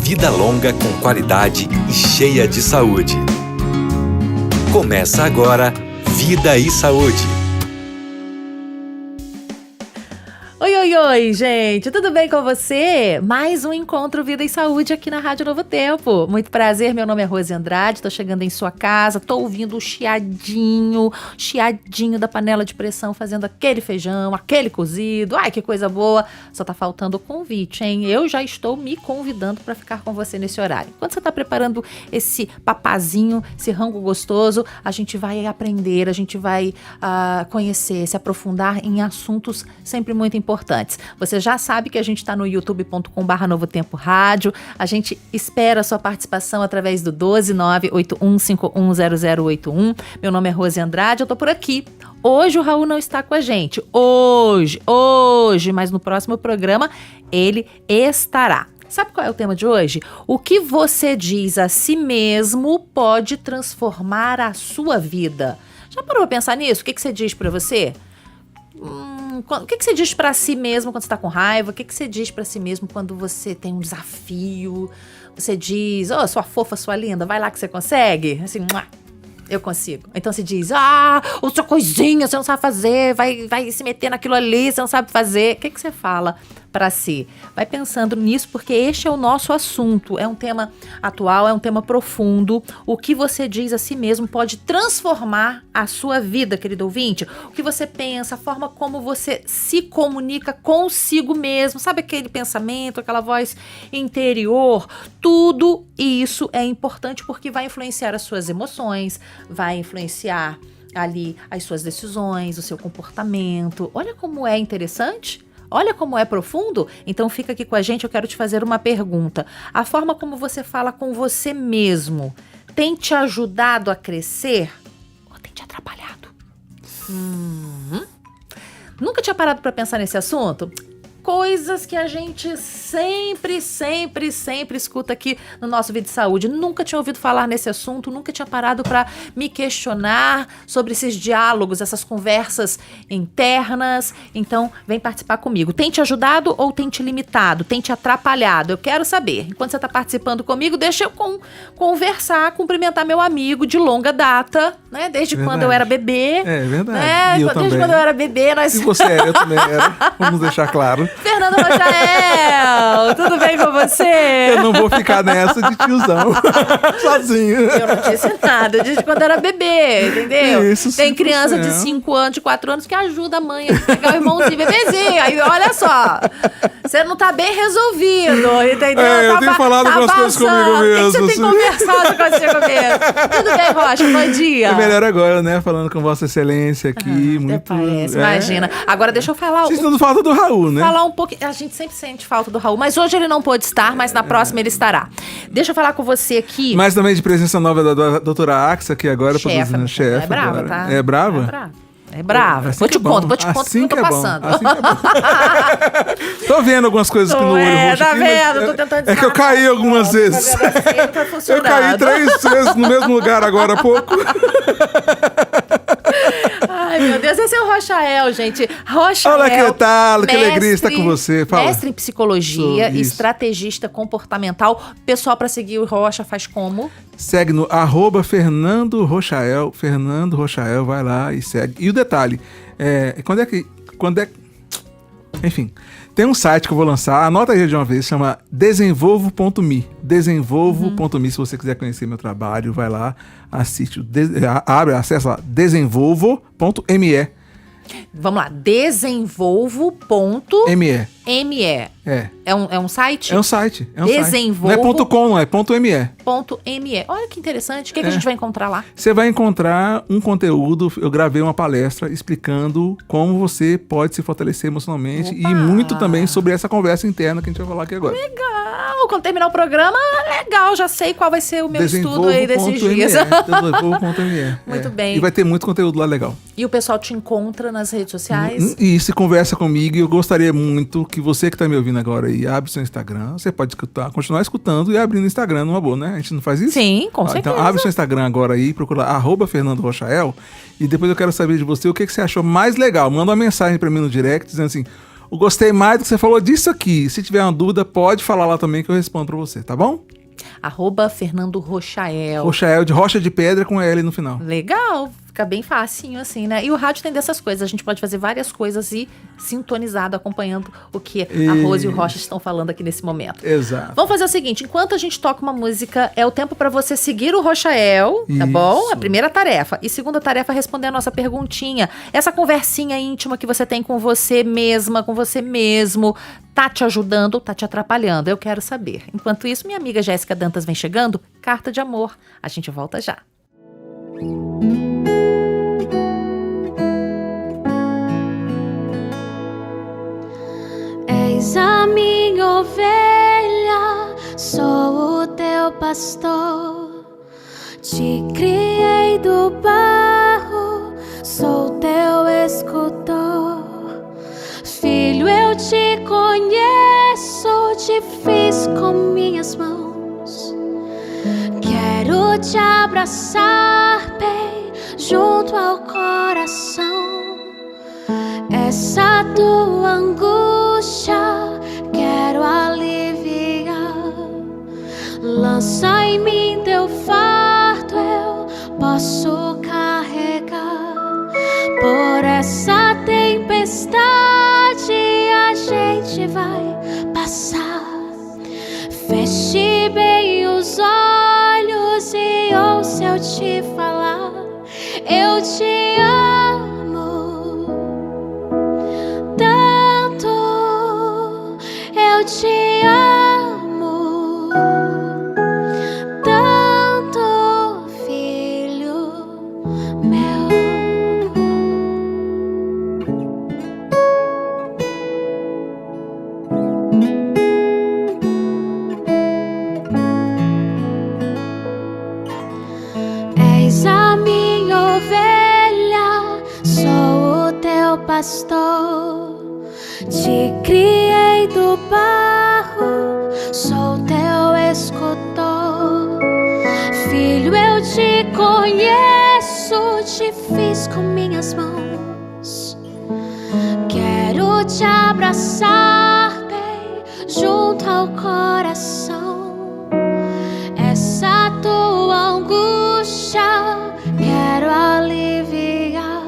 Vida longa com qualidade e cheia de saúde. Começa agora Vida e Saúde. Oi, gente, tudo bem com você? Mais um Encontro Vida e Saúde aqui na Rádio Novo Tempo. Muito prazer, meu nome é Rose Andrade, tô chegando em sua casa, tô ouvindo o chiadinho da panela de pressão, fazendo aquele feijão, aquele cozido, ai que coisa boa. Só tá faltando o convite, hein? Eu já estou me convidando para ficar com você nesse horário. Enquanto você tá preparando esse papazinho, esse rango gostoso, a gente vai aprender, a gente vai conhecer, se aprofundar em assuntos sempre muito importantes. Você já sabe que a gente está no youtube.com/Novo Tempo Rádio. A gente espera a sua participação através do 12981510081. Meu nome é Rose Andrade, eu tô por aqui. Hoje o Raul não está com a gente. Hoje, mas no próximo programa ele estará. Sabe qual é o tema de hoje? O que você diz a si mesmo pode transformar a sua vida. Já parou pra pensar nisso? O que você diz pra você? O que você diz pra si mesmo quando você tá com raiva? O que você diz pra si mesmo quando você tem um desafio? Você diz, sua fofa, sua linda, vai lá que você consegue. Assim, eu consigo. Então você diz, o seu coisinha, você não sabe fazer, vai se meter naquilo ali, você não sabe fazer. O que você fala pra si? Vai pensando nisso, porque este é o nosso assunto. É um tema atual, é um tema profundo. O que você diz a si mesmo pode transformar a sua vida, querido ouvinte. O que você pensa, a forma como você se comunica consigo mesmo. Sabe aquele pensamento, aquela voz interior? Tudo isso é importante porque vai influenciar as suas emoções, vai influenciar ali as suas decisões, o seu comportamento. Olha como é interessante. Olha como é profundo. Então fica aqui com a gente, eu quero te fazer uma pergunta. A forma como você fala com você mesmo tem te ajudado a crescer ou tem te atrapalhado? Nunca tinha parado para pensar nesse assunto? Coisas que a gente sempre escuta aqui no nosso Vida de Saúde. Nunca tinha ouvido falar nesse assunto, nunca tinha parado para me questionar sobre esses diálogos, essas conversas internas. Então, vem participar comigo. Tem te ajudado ou tem te limitado? Tem te atrapalhado? Eu quero saber. Enquanto você está participando comigo, deixa eu conversar, cumprimentar meu amigo de longa data, né? Desde quando eu era bebê. É verdade. Né? Desde quando eu era bebê, nós... E você era, eu também era. Vamos deixar claro. Fernando Rochael, tudo bem com você? Eu não vou ficar nessa de tiozão, sozinho. Eu não disse nada, desde quando era bebê, entendeu? Isso, tem criança de 5 anos, de 4 anos que ajuda a mãe a pegar o irmãozinho, bebezinho. Aí, olha só, você não tá bem resolvido, entendeu? Eu tenho falado algumas coisas comigo mesmo. O que você tem conversado com você comigo? Tudo bem, Rocha? Bom dia. É melhor agora, né? Falando com Vossa Excelência aqui. Muito. Parece, imagina. Agora deixa eu falar... Vocês não falta do Raul, né? Falar um pouquinho. A gente sempre sente falta do Raul, mas hoje ele não pôde estar, mas na próxima ele estará. Deixa eu falar com você aqui. Mas também de presença nova da doutora Axa, que agora produzindo chefe. É brava, agora. tá? É brava? É brava. Assim Vou te contar assim o que eu tô passando. Assim que é bom. Tô vendo algumas coisas aqui no olho roxo. Tá aqui, vendo? Tô tentando é que eu caí algumas vezes. Tá vendo assim, tá funcionando. Eu caí 3 vezes no mesmo lugar agora há pouco. Ai, meu Deus, esse é o Rochael, gente. Rochael. Olha que tal, que alegria estar com você. Fala. Mestre em psicologia, estrategista comportamental. Pessoal, para seguir o Rocha faz como? Segue no @Fernando Rochael. Fernando Rochael, vai lá e segue. E o detalhe, enfim, tem um site que eu vou lançar, anota aí de uma vez, chama desenvolvo.me. Desenvolvo.me, se você quiser conhecer meu trabalho, vai lá, assiste, acessa lá, desenvolvo.me. Vamos lá, desenvolvo.me. É um site? É um site. Desenvolvo. Não é .com, não é .me. .me. Olha que interessante. O que a gente vai encontrar lá? Você vai encontrar um conteúdo. Eu gravei uma palestra explicando como você pode se fortalecer emocionalmente. Opa! E muito também sobre essa conversa interna que a gente vai falar aqui agora. Legal! Quando terminar o programa, legal. Já sei qual vai ser o meu estudo aí desses dias. Desenvolvo.me. Muito bem. E vai ter muito conteúdo lá legal. E o pessoal te encontra nas redes sociais? Isso, conversa comigo. E eu gostaria muito que você que está me ouvindo agora aí, abre seu Instagram. Você pode continuar escutando e abrindo o Instagram numa boa, né? A gente não faz isso? Sim, com certeza. Então abre seu Instagram agora aí, procura @Fernando Rochael. E depois eu quero saber de você o que você achou mais legal. Manda uma mensagem para mim no direct dizendo assim: o gostei mais do que você falou disso aqui. Se tiver uma dúvida, pode falar lá também que eu respondo pra você, tá bom? @Fernando Rochael. Rochael, de rocha de pedra com L no final. Legal, fica bem facinho assim, né? E o rádio tem dessas coisas, a gente pode fazer várias coisas e sintonizado, acompanhando o que a Rose e o Rocha estão falando aqui nesse momento. Exato. Vamos fazer o seguinte, enquanto a gente toca uma música, é o tempo para você seguir o Rochael, tá bom? A primeira tarefa. E segunda tarefa, responder a nossa perguntinha. Essa conversinha íntima que você tem com você mesma, com você mesmo, tá te ajudando ou tá te atrapalhando? Eu quero saber. Enquanto isso, minha amiga Jéssica Dantas vem chegando, Carta de Amor. A gente volta já. És a minha ovelha, sou o teu pastor. Te criei do barro, sou teu escultor. Filho, eu te conheço, te fiz com minhas mãos. Quero te abraçar bem junto ao coração. Essa tua angústia quero aliviar. Lança em mim teu fardo, eu posso carregar. Por essa tempestade a gente vai passar. Feche bem os olhos e ouça eu te falar. Eu te amo tanto, eu te amo tanto, filho meu. És a minha ovelha, sou o teu pastor. Te criei do barro, sou teu escultor. Filho, eu te conheço, te fiz com minhas mãos. Quero te abraçar bem junto ao coração. Essa tua angústia quero aliviar.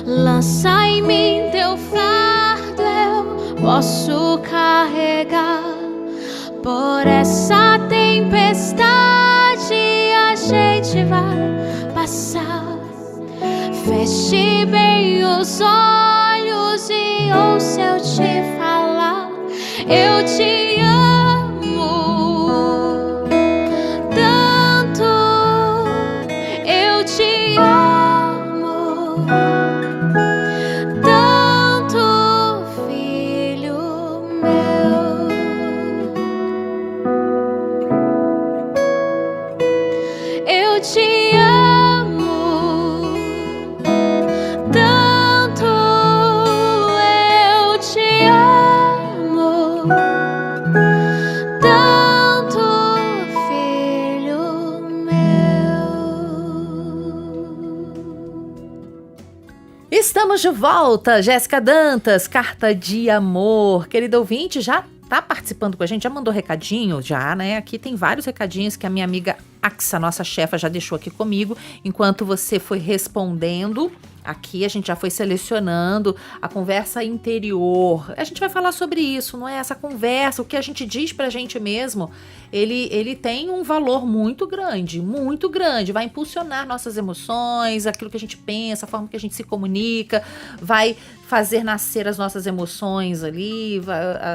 Lança em mim teu fardo, eu posso carregar. Por essa tempestade a gente vai passar. Feche bem os olhos e ouça eu te falar. Eu te amo tanto, eu te amo tanto, filho meu. Eu te amo tanto, eu te amo tanto, filho meu. Estamos de volta, Jéssica Dantas, Carta de Amor. Querido ouvinte, já tá participando com a gente? Já mandou recadinho? Já, né? Aqui tem vários recadinhos que a minha amiga Axa, nossa chefa, já deixou aqui comigo. Enquanto você foi respondendo, aqui a gente já foi selecionando a conversa interior. A gente vai falar sobre isso, não é? Essa conversa, o que a gente diz pra gente mesmo, ele tem um valor muito grande, vai impulsionar nossas emoções, aquilo que a gente pensa, a forma que a gente se comunica, vai fazer nascer as nossas emoções ali,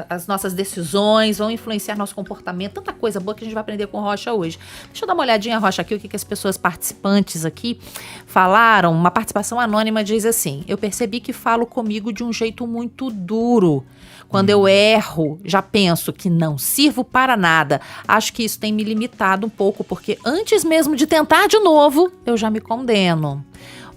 as nossas decisões, vão influenciar nosso comportamento, tanta coisa boa que a gente vai aprender com o Rocha hoje. Deixa eu dar uma olhadinha, Rocha, aqui, o que as pessoas participantes aqui falaram. Uma participação anônima diz assim: eu percebi que falo comigo de um jeito muito duro. Quando eu erro, já penso que não sirvo para nada. Acho que isso tem me limitado um pouco, porque antes mesmo de tentar de novo, eu já me condeno.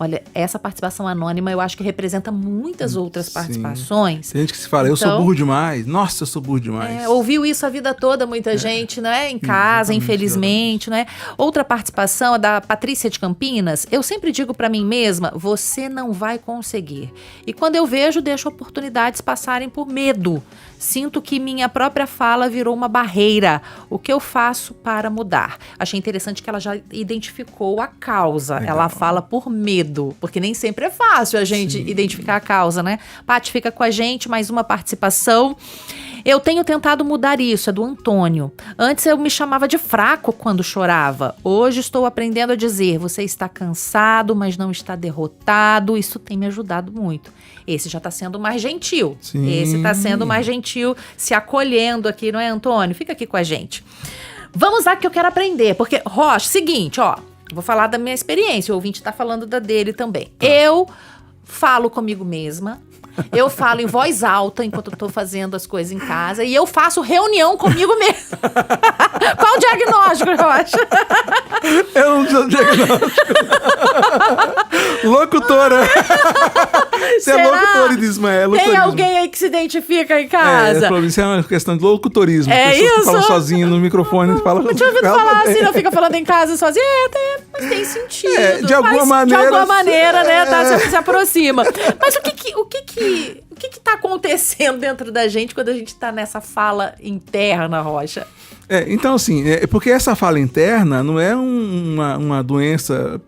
Olha, essa participação anônima eu acho que representa muitas outras participações. Tem gente que se fala, eu sou burro demais. Nossa, eu sou burro demais. Ouviu isso a vida toda, muita gente, né? Em casa, infelizmente, né? Outra participação é da Patrícia de Campinas. Eu sempre digo pra mim mesma, você não vai conseguir. E quando eu vejo, deixo oportunidades passarem por medo. Sinto que minha própria fala virou uma barreira. O que eu faço para mudar? Achei interessante que ela já identificou a causa. Legal. Ela fala por medo, porque nem sempre é fácil a gente identificar a causa, né? Paty, fica com a gente, mais uma participação. Eu tenho tentado mudar isso, é do Antônio. Antes eu me chamava de fraco quando chorava. Hoje estou aprendendo a dizer, você está cansado, mas não está derrotado. Isso tem me ajudado muito. Esse já está sendo mais gentil. Sim. Esse está sendo mais gentil, se acolhendo aqui, não é, Antônio? Fica aqui com a gente. Vamos lá que eu quero aprender, porque, Rocha, seguinte, ó, vou falar da minha experiência, o ouvinte tá falando da dele também. Eu falo comigo mesma, eu falo em voz alta enquanto eu tô fazendo as coisas em casa e eu faço reunião comigo mesma. Qual o diagnóstico, Rocha? Eu não sou diagnóstico. Locutora. Você é locutorismo, é locutorismo. Tem alguém aí que se identifica em casa? Isso é uma questão de locutorismo. É Pessoas isso? que falam sozinho no microfone e falam... Não tinha ouvido falar assim, não fica falando em casa sozinho. Mas tem sentido. De alguma maneira... De alguma maneira, né? Tá, se aproxima. Mas o que tá acontecendo dentro da gente quando a gente tá nessa fala interna, Rocha? Então, assim, porque essa fala interna não é uma doença...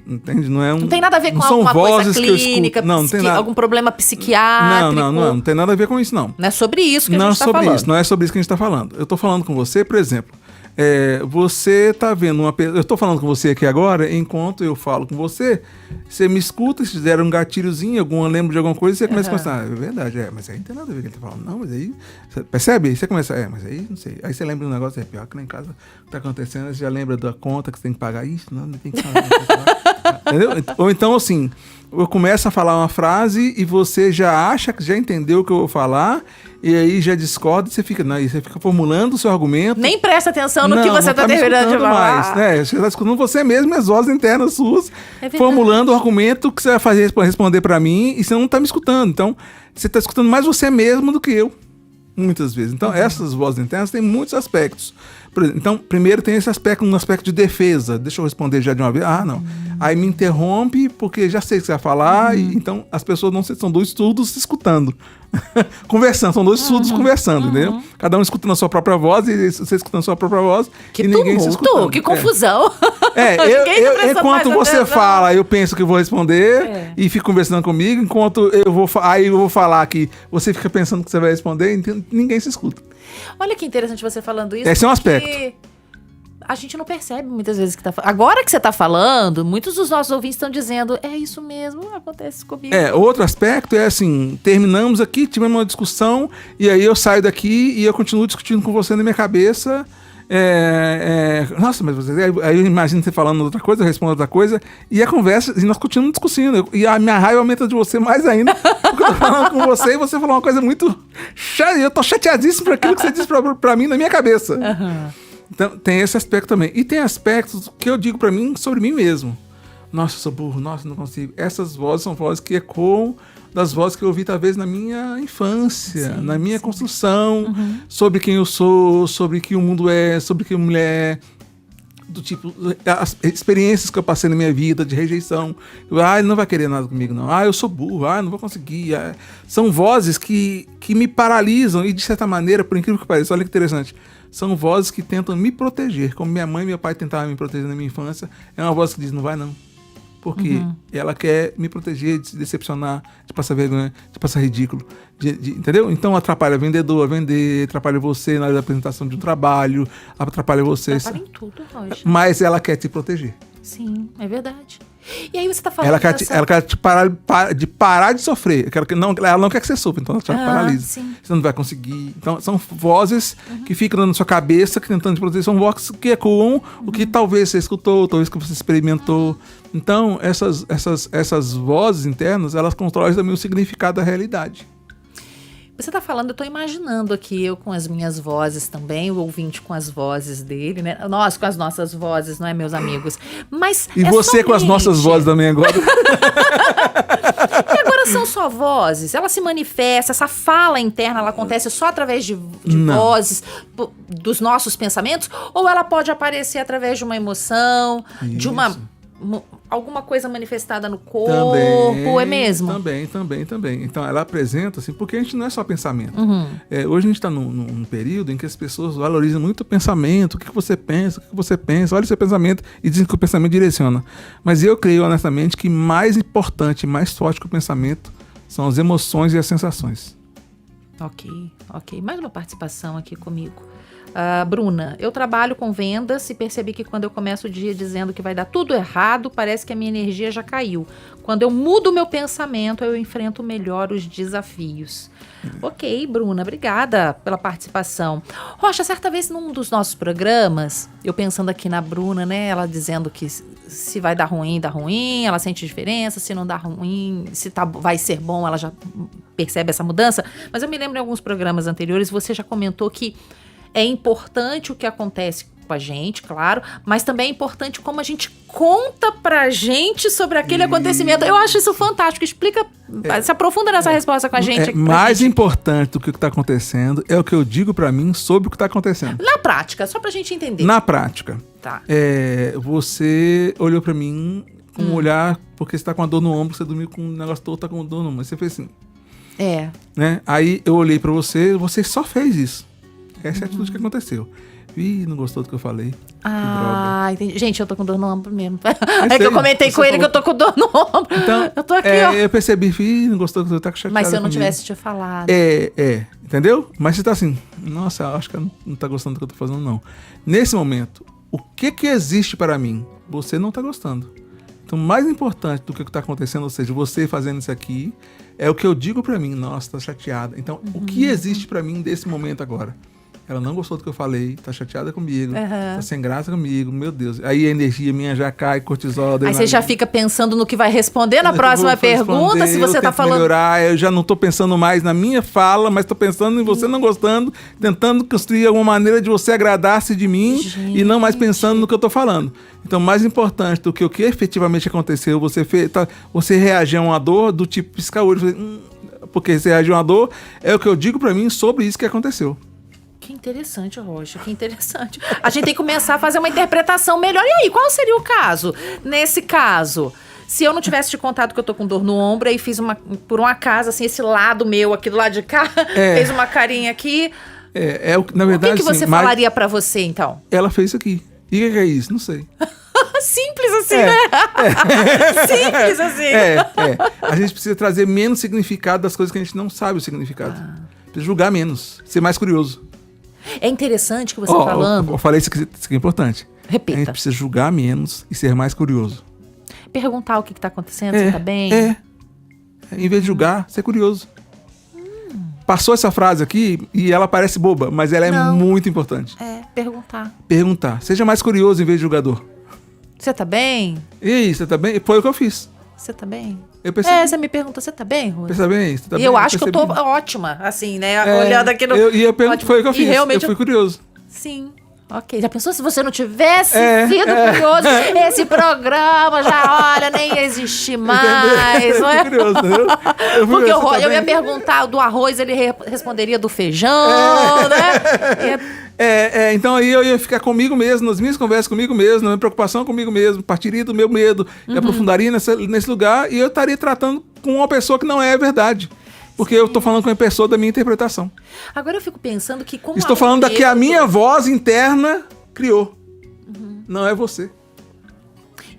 entende? Não tem nada a ver com alguma coisa clínica, não tem nada. Algum problema psiquiátrico. Não tem nada a ver com isso, não. Não é sobre isso que a gente tá falando. Não é sobre isso que a gente tá falando. Eu tô falando com você, por exemplo, você tá vendo eu tô falando com você aqui agora, enquanto eu falo com você, você me escuta, se fizer um gatilhozinho, lembro de alguma coisa, você começa a pensar, é verdade, mas aí não tem nada a ver com o que ele tá falando. Não, mas aí, você percebe? Aí você começa, mas aí, não sei. Aí você lembra de um negócio, pior que lá em casa tá acontecendo, você já lembra da conta que você tem que pagar isso, não tem que pagar. Entendeu? Ou então, assim, eu começo a falar uma frase e você já acha que já entendeu o que eu vou falar, e aí já discorda e você fica formulando o seu argumento. Nem presta atenção no que você tá terminando de falar. Mais, né? Você tá escutando você mesmo, as vozes internas suas, formulando o argumento que você vai fazer para responder para mim, e você não tá me escutando. Então, você tá escutando mais você mesmo do que eu, muitas vezes. Então, essas vozes internas têm muitos aspectos. Então, primeiro tem esse aspecto, um aspecto de defesa. Deixa eu responder já de uma vez. Não. Aí me interrompe, porque já sei o que você vai falar, e então as pessoas não são dois surdos se escutando. Conversando, são dois surdos conversando, entendeu? Cada um escutando a sua própria voz, e você escutando a sua própria voz, que e ninguém se escutando. Que confusão. Enquanto você fala, eu penso que eu vou responder, e fico conversando comigo, enquanto eu vou falar que você fica pensando que você vai responder, então ninguém se escuta. Olha que interessante você falando isso. Esse é um aspecto. A gente não percebe muitas vezes que tá falando. Agora que você tá falando, muitos dos nossos ouvintes estão dizendo, é isso mesmo, acontece comigo. Outro aspecto é assim, terminamos aqui, tivemos uma discussão, e aí eu saio daqui e eu continuo discutindo com você na minha cabeça. Nossa, mas você... Aí eu imagino você falando outra coisa, eu respondo outra coisa, e a conversa, e nós continuamos discutindo, e a minha raiva aumenta de você mais ainda, porque eu tô falando com você, e você falou uma coisa muito chata, e eu tô chateadíssimo por aquilo que você disse pra mim na minha cabeça. Então, tem esse aspecto também. E tem aspectos que eu digo pra mim sobre mim mesmo. Nossa, eu sou burro, nossa, não consigo. Essas vozes são vozes que ecoam das vozes que eu ouvi talvez na minha infância, na minha construção, sobre quem eu sou, sobre que o mundo é, sobre que a mulher é, do tipo, as experiências que eu passei na minha vida de rejeição. Ele não vai querer nada comigo, não. Eu sou burro, não vou conseguir. São vozes que me paralisam e, de certa maneira, por incrível que pareça, olha que interessante, são vozes que tentam me proteger, como minha mãe e meu pai tentavam me proteger na minha infância. É uma voz que diz, não vai não. Porque ela quer me proteger de se decepcionar, de passar vergonha, de passar ridículo, entendeu? Então atrapalha vendedor a vender, atrapalha você na hora da apresentação de um trabalho, atrapalha você. Atrapalha em tudo, Rocha. Mas ela quer te proteger. Sim, é verdade. E aí você tá falando... Ela quer te parar de sofrer. Ela não quer que você sofra, então ela te paralisa. Sim. Você não vai conseguir. Então são vozes que ficam na sua cabeça, que tentando te proteger. São vozes que ecoam o que talvez você escutou, talvez que você experimentou. Então essas vozes internas, elas controlam também o significado da realidade. Você tá falando, eu tô imaginando aqui, eu com as minhas vozes também, o ouvinte com as vozes dele, né? Nós com as nossas vozes, não é, meus amigos? Mas E você com as nossas vozes também agora. E agora são só vozes? Ela se manifesta, essa fala interna, ela acontece só através de vozes, dos nossos pensamentos? Ou ela pode aparecer através de uma emoção, de alguma coisa manifestada no corpo, Também, é mesmo? Também. Então, ela apresenta, assim, porque a gente não é só pensamento. Hoje a gente está num período em que as pessoas valorizam muito o pensamento, o que você pensa, olha o seu pensamento e dizem que o pensamento direciona. Mas eu creio, honestamente, que mais importante, mais forte que o pensamento são as emoções e as sensações. Ok. Mais uma participação aqui comigo. Bruna, eu trabalho com vendas e percebi que quando eu começo o dia dizendo que vai dar tudo errado, parece que a minha energia já caiu. Quando eu mudo o meu pensamento, eu enfrento melhor os desafios. Ok, Bruna, obrigada pela participação. Rocha, certa vez num dos nossos programas, eu pensando aqui na Bruna, né, ela dizendo que se vai dar ruim, dá ruim, ela sente diferença, se não dá ruim, se vai ser bom, ela já percebe essa mudança. Mas eu me lembro em alguns programas anteriores, você já comentou que é importante o que acontece com a gente, claro, mas também é importante como a gente conta pra gente sobre aquele acontecimento. Eu acho isso fantástico. Explica, se aprofunda nessa resposta com a gente. Mais importante do que o que está acontecendo é o que eu digo pra mim sobre o que está acontecendo. Na prática, só pra gente entender. Na prática. Tá. Você olhou pra mim com um olhar, porque você tá com a dor no ombro, você dormiu com um negócio todo, tá com dor no ombro. Você fez assim. Né? Aí eu olhei pra você só fez isso. Essa é a atitude que aconteceu. Ih, não gostou do que eu falei. Entendi. Gente, eu tô com dor no ombro mesmo. É que eu comentei com ele que eu tô com dor no ombro. Então, eu tô aqui, ó. Eu percebi, não gostou do que eu tá chateado. Mas se eu não comigo. tivesse te falado. Entendeu? Mas você tá assim, nossa, acho que ela não tá gostando do que eu tô fazendo, não. Nesse momento, o que existe para mim? Você não tá gostando. Então, mais importante do que tá acontecendo, ou seja, você fazendo isso aqui, é o que eu digo pra mim. Nossa, tá chateada. Então, o que existe pra mim desse momento agora? Ela não gostou do que eu falei, tá chateada comigo, tá sem graça comigo, meu Deus. Aí a energia minha já cai, cortisol. Aí você já fica pensando no que vai responder na próxima pergunta, se você tá falando... melhorar, eu já não tô pensando mais na minha fala, mas tô pensando em você não gostando, tentando construir alguma maneira de você agradar-se de mim e não mais pensando no que eu tô falando. Então, mais importante do que o que efetivamente aconteceu, você reagir a uma dor do tipo piscar o olho, porque você reagiu a uma dor, é o que eu digo pra mim sobre isso que aconteceu. Que interessante, Rocha, que interessante. A gente tem que começar a fazer uma interpretação melhor. E aí, qual seria o caso? Nesse caso, se eu não tivesse te contado que eu tô com dor no ombro, aí fiz por um acaso, assim, esse lado meu aqui do lado de cá, fez uma carinha aqui. Na verdade, o que você falaria pra você, então? Ela fez isso aqui. E o que é isso? Não sei. Simples assim, né? Simples assim. A gente precisa trazer menos significado das coisas que a gente não sabe o significado. Precisa julgar menos, ser mais curioso. É interessante que você falando... Eu falei isso que é importante. Repita. A gente precisa julgar menos e ser mais curioso. Perguntar o que tá acontecendo, você tá bem? Em vez de julgar, ser curioso. Passou essa frase aqui e ela parece boba, mas ela é muito importante. Perguntar. Perguntar. Seja mais curioso em vez de julgador. Você tá bem? Ei, você tá bem? Foi o que eu fiz. Você tá bem? Eu percebi. Você me perguntou, você tá bem, Rui? Percebe bem? Você tá E bem? eu acho que eu tô ótima, assim, né? Olhando aqui no... Eu pergunto, foi o que eu fiz. Realmente eu fui curioso. Sim. Ok. Já pensou se você não tivesse sido curioso? Esse programa já, olha, nem existe mais, não é? Curioso, entendeu? Porque eu ia perguntar do arroz, ele responderia do feijão, né? Então aí eu ia ficar comigo mesmo, nas minhas conversas comigo mesmo, na minha preocupação comigo mesmo, partiria do meu medo, e aprofundaria nesse lugar, e eu estaria tratando com uma pessoa que não é verdade. Porque eu estou falando com uma pessoa da minha interpretação. Agora eu fico pensando que como... Estou falando da que a minha voz interna criou. Não é você.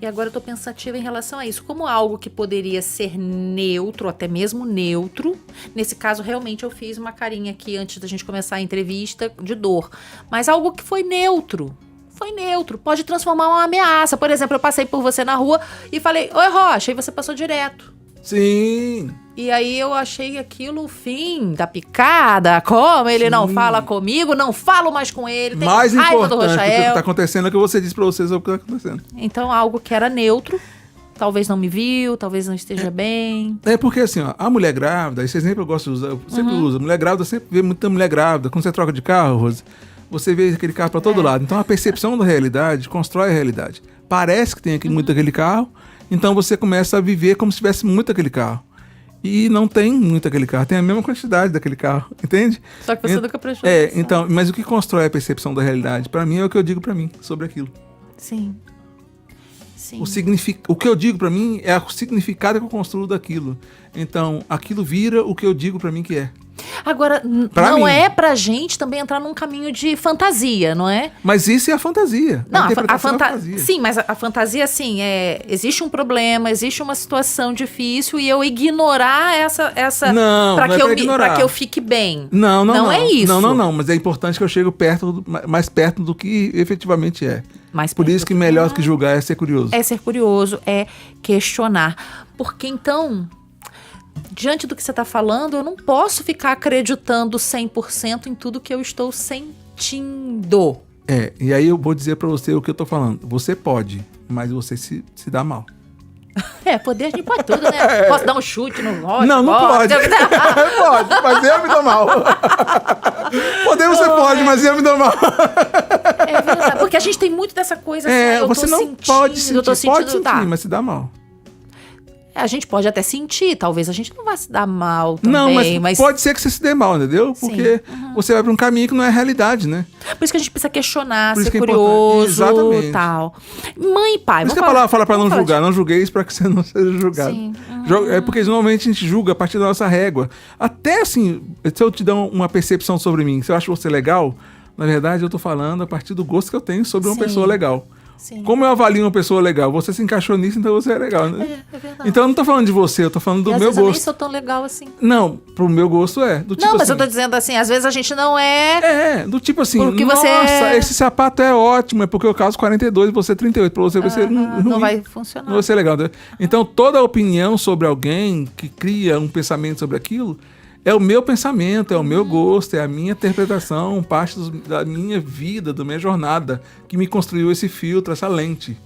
E agora eu tô pensativa em relação a isso. Como algo que poderia ser neutro, até mesmo neutro. Nesse caso, realmente, eu fiz uma carinha aqui antes da gente começar a entrevista de dor. Mas algo que foi neutro. Foi neutro. Pode transformar uma ameaça. Por exemplo, eu passei por você na rua e falei, oi, Rocha, e você passou direto. Sim. E aí eu achei aquilo o fim da picada. Como ele não fala comigo, não falo mais com ele. Tem mais raiva do importante do que Rochael. está acontecendo é o que você disse para vocês sobre o que está acontecendo. Então algo que era neutro talvez não me viu, talvez não esteja bem. É porque assim, ó, a mulher grávida, esse exemplo eu gosto de usar, eu sempre uso. Mulher grávida, sempre vê muita mulher grávida. Quando você troca de carro, Rose, você vê aquele carro para todo lado. Então a percepção da realidade constrói a realidade. Parece que tem aqui muito aquele carro, então você começa a viver como se tivesse muito aquele carro. E não tem muito aquele carro, tem a mesma quantidade daquele carro, entende? Só que você nunca prestou É, atenção. então, mas o que constrói a percepção da realidade? Para mim é o que eu digo para mim sobre aquilo. Sim. Sim. O que eu digo para mim é o significado que eu construo daquilo. Então, aquilo vira o que eu digo para mim que é. Agora, Pra não mim. é pra gente também entrar num caminho de fantasia, não é? Mas isso é a fantasia. Não, interpretação da fantasia. Sim, mas a fantasia, assim, existe um problema, existe uma situação difícil e eu ignorar essa Não, pra não é que pra ignorar. pra que eu fique bem. Não é isso. Não, mas é importante que eu chegue mais perto do que efetivamente é. Mais Por perto isso que do melhor do que julgar é ser curioso. É ser curioso, é questionar. Porque então, diante do que você está falando, eu não posso ficar acreditando 100% em tudo que eu estou sentindo. É, e aí eu vou dizer pra você o que eu tô falando. Você pode, mas você se dá mal. Poder a gente pode tudo, né? Posso dar um chute no rosto? Não pode. Pode, mas eu me dou mal. Poder você pode, mas eu me dou mal. É verdade, porque a gente tem muito dessa coisa assim, eu você tô não sentindo, pode sentir, eu tô sentindo, pode sentir, tá. mas se dá mal. A gente pode até sentir, talvez a gente não vá se dar mal também, Não, mas pode ser que você se dê mal, entendeu? Porque você vai pra um caminho que não é realidade, né? por isso que a gente precisa questionar, Por isso ser que é curioso, importante. Exatamente. tal. Mãe e pai, Por isso que vamos a palavra fala pra não vamos falar julgar. Não julgueis pra que você não seja julgado. Sim. É porque normalmente a gente julga a partir da nossa régua. Até assim, se eu te dar uma percepção sobre mim, se eu acho você legal, na verdade eu tô falando a partir do gosto que eu tenho sobre uma Sim. pessoa legal. Sim. Como eu avalio uma pessoa legal? Você se encaixou nisso, então você é legal, né? É verdade. Então eu não tô falando de você, eu tô falando do E às meu vezes eu nem gosto. sou tão legal assim. Não, pro meu gosto é. Do tipo Não, mas assim, eu tô dizendo assim, às vezes a gente não é. do tipo assim, Porque você nossa, é- esse sapato é ótimo, é porque eu caso 42 e você 38. Pra você, você Não vai funcionar. não vai ser legal. Né? Então, toda opinião sobre alguém que cria um pensamento sobre aquilo é o meu pensamento, é o meu gosto, é a minha interpretação, parte da minha vida, da minha jornada, que me construiu esse filtro, essa lente.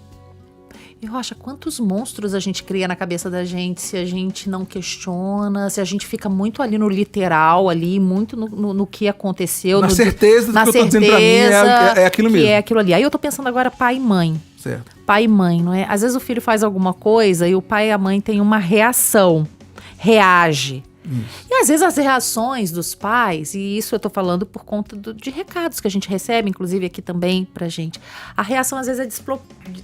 E Rocha, quantos monstros a gente cria na cabeça da gente se a gente não questiona, se a gente fica muito ali no literal, ali, muito no que aconteceu. Na certeza do na que eu tô dizendo pra mim é aquilo mesmo. Que é aquilo ali. Aí eu tô pensando agora pai e mãe. Certo. Pai e mãe, não é? Às vezes o filho faz alguma coisa e o pai e a mãe têm uma reação, reage. E às vezes as reações dos pais, e isso eu tô falando por conta de recados que a gente recebe, inclusive aqui também pra gente, a reação às vezes é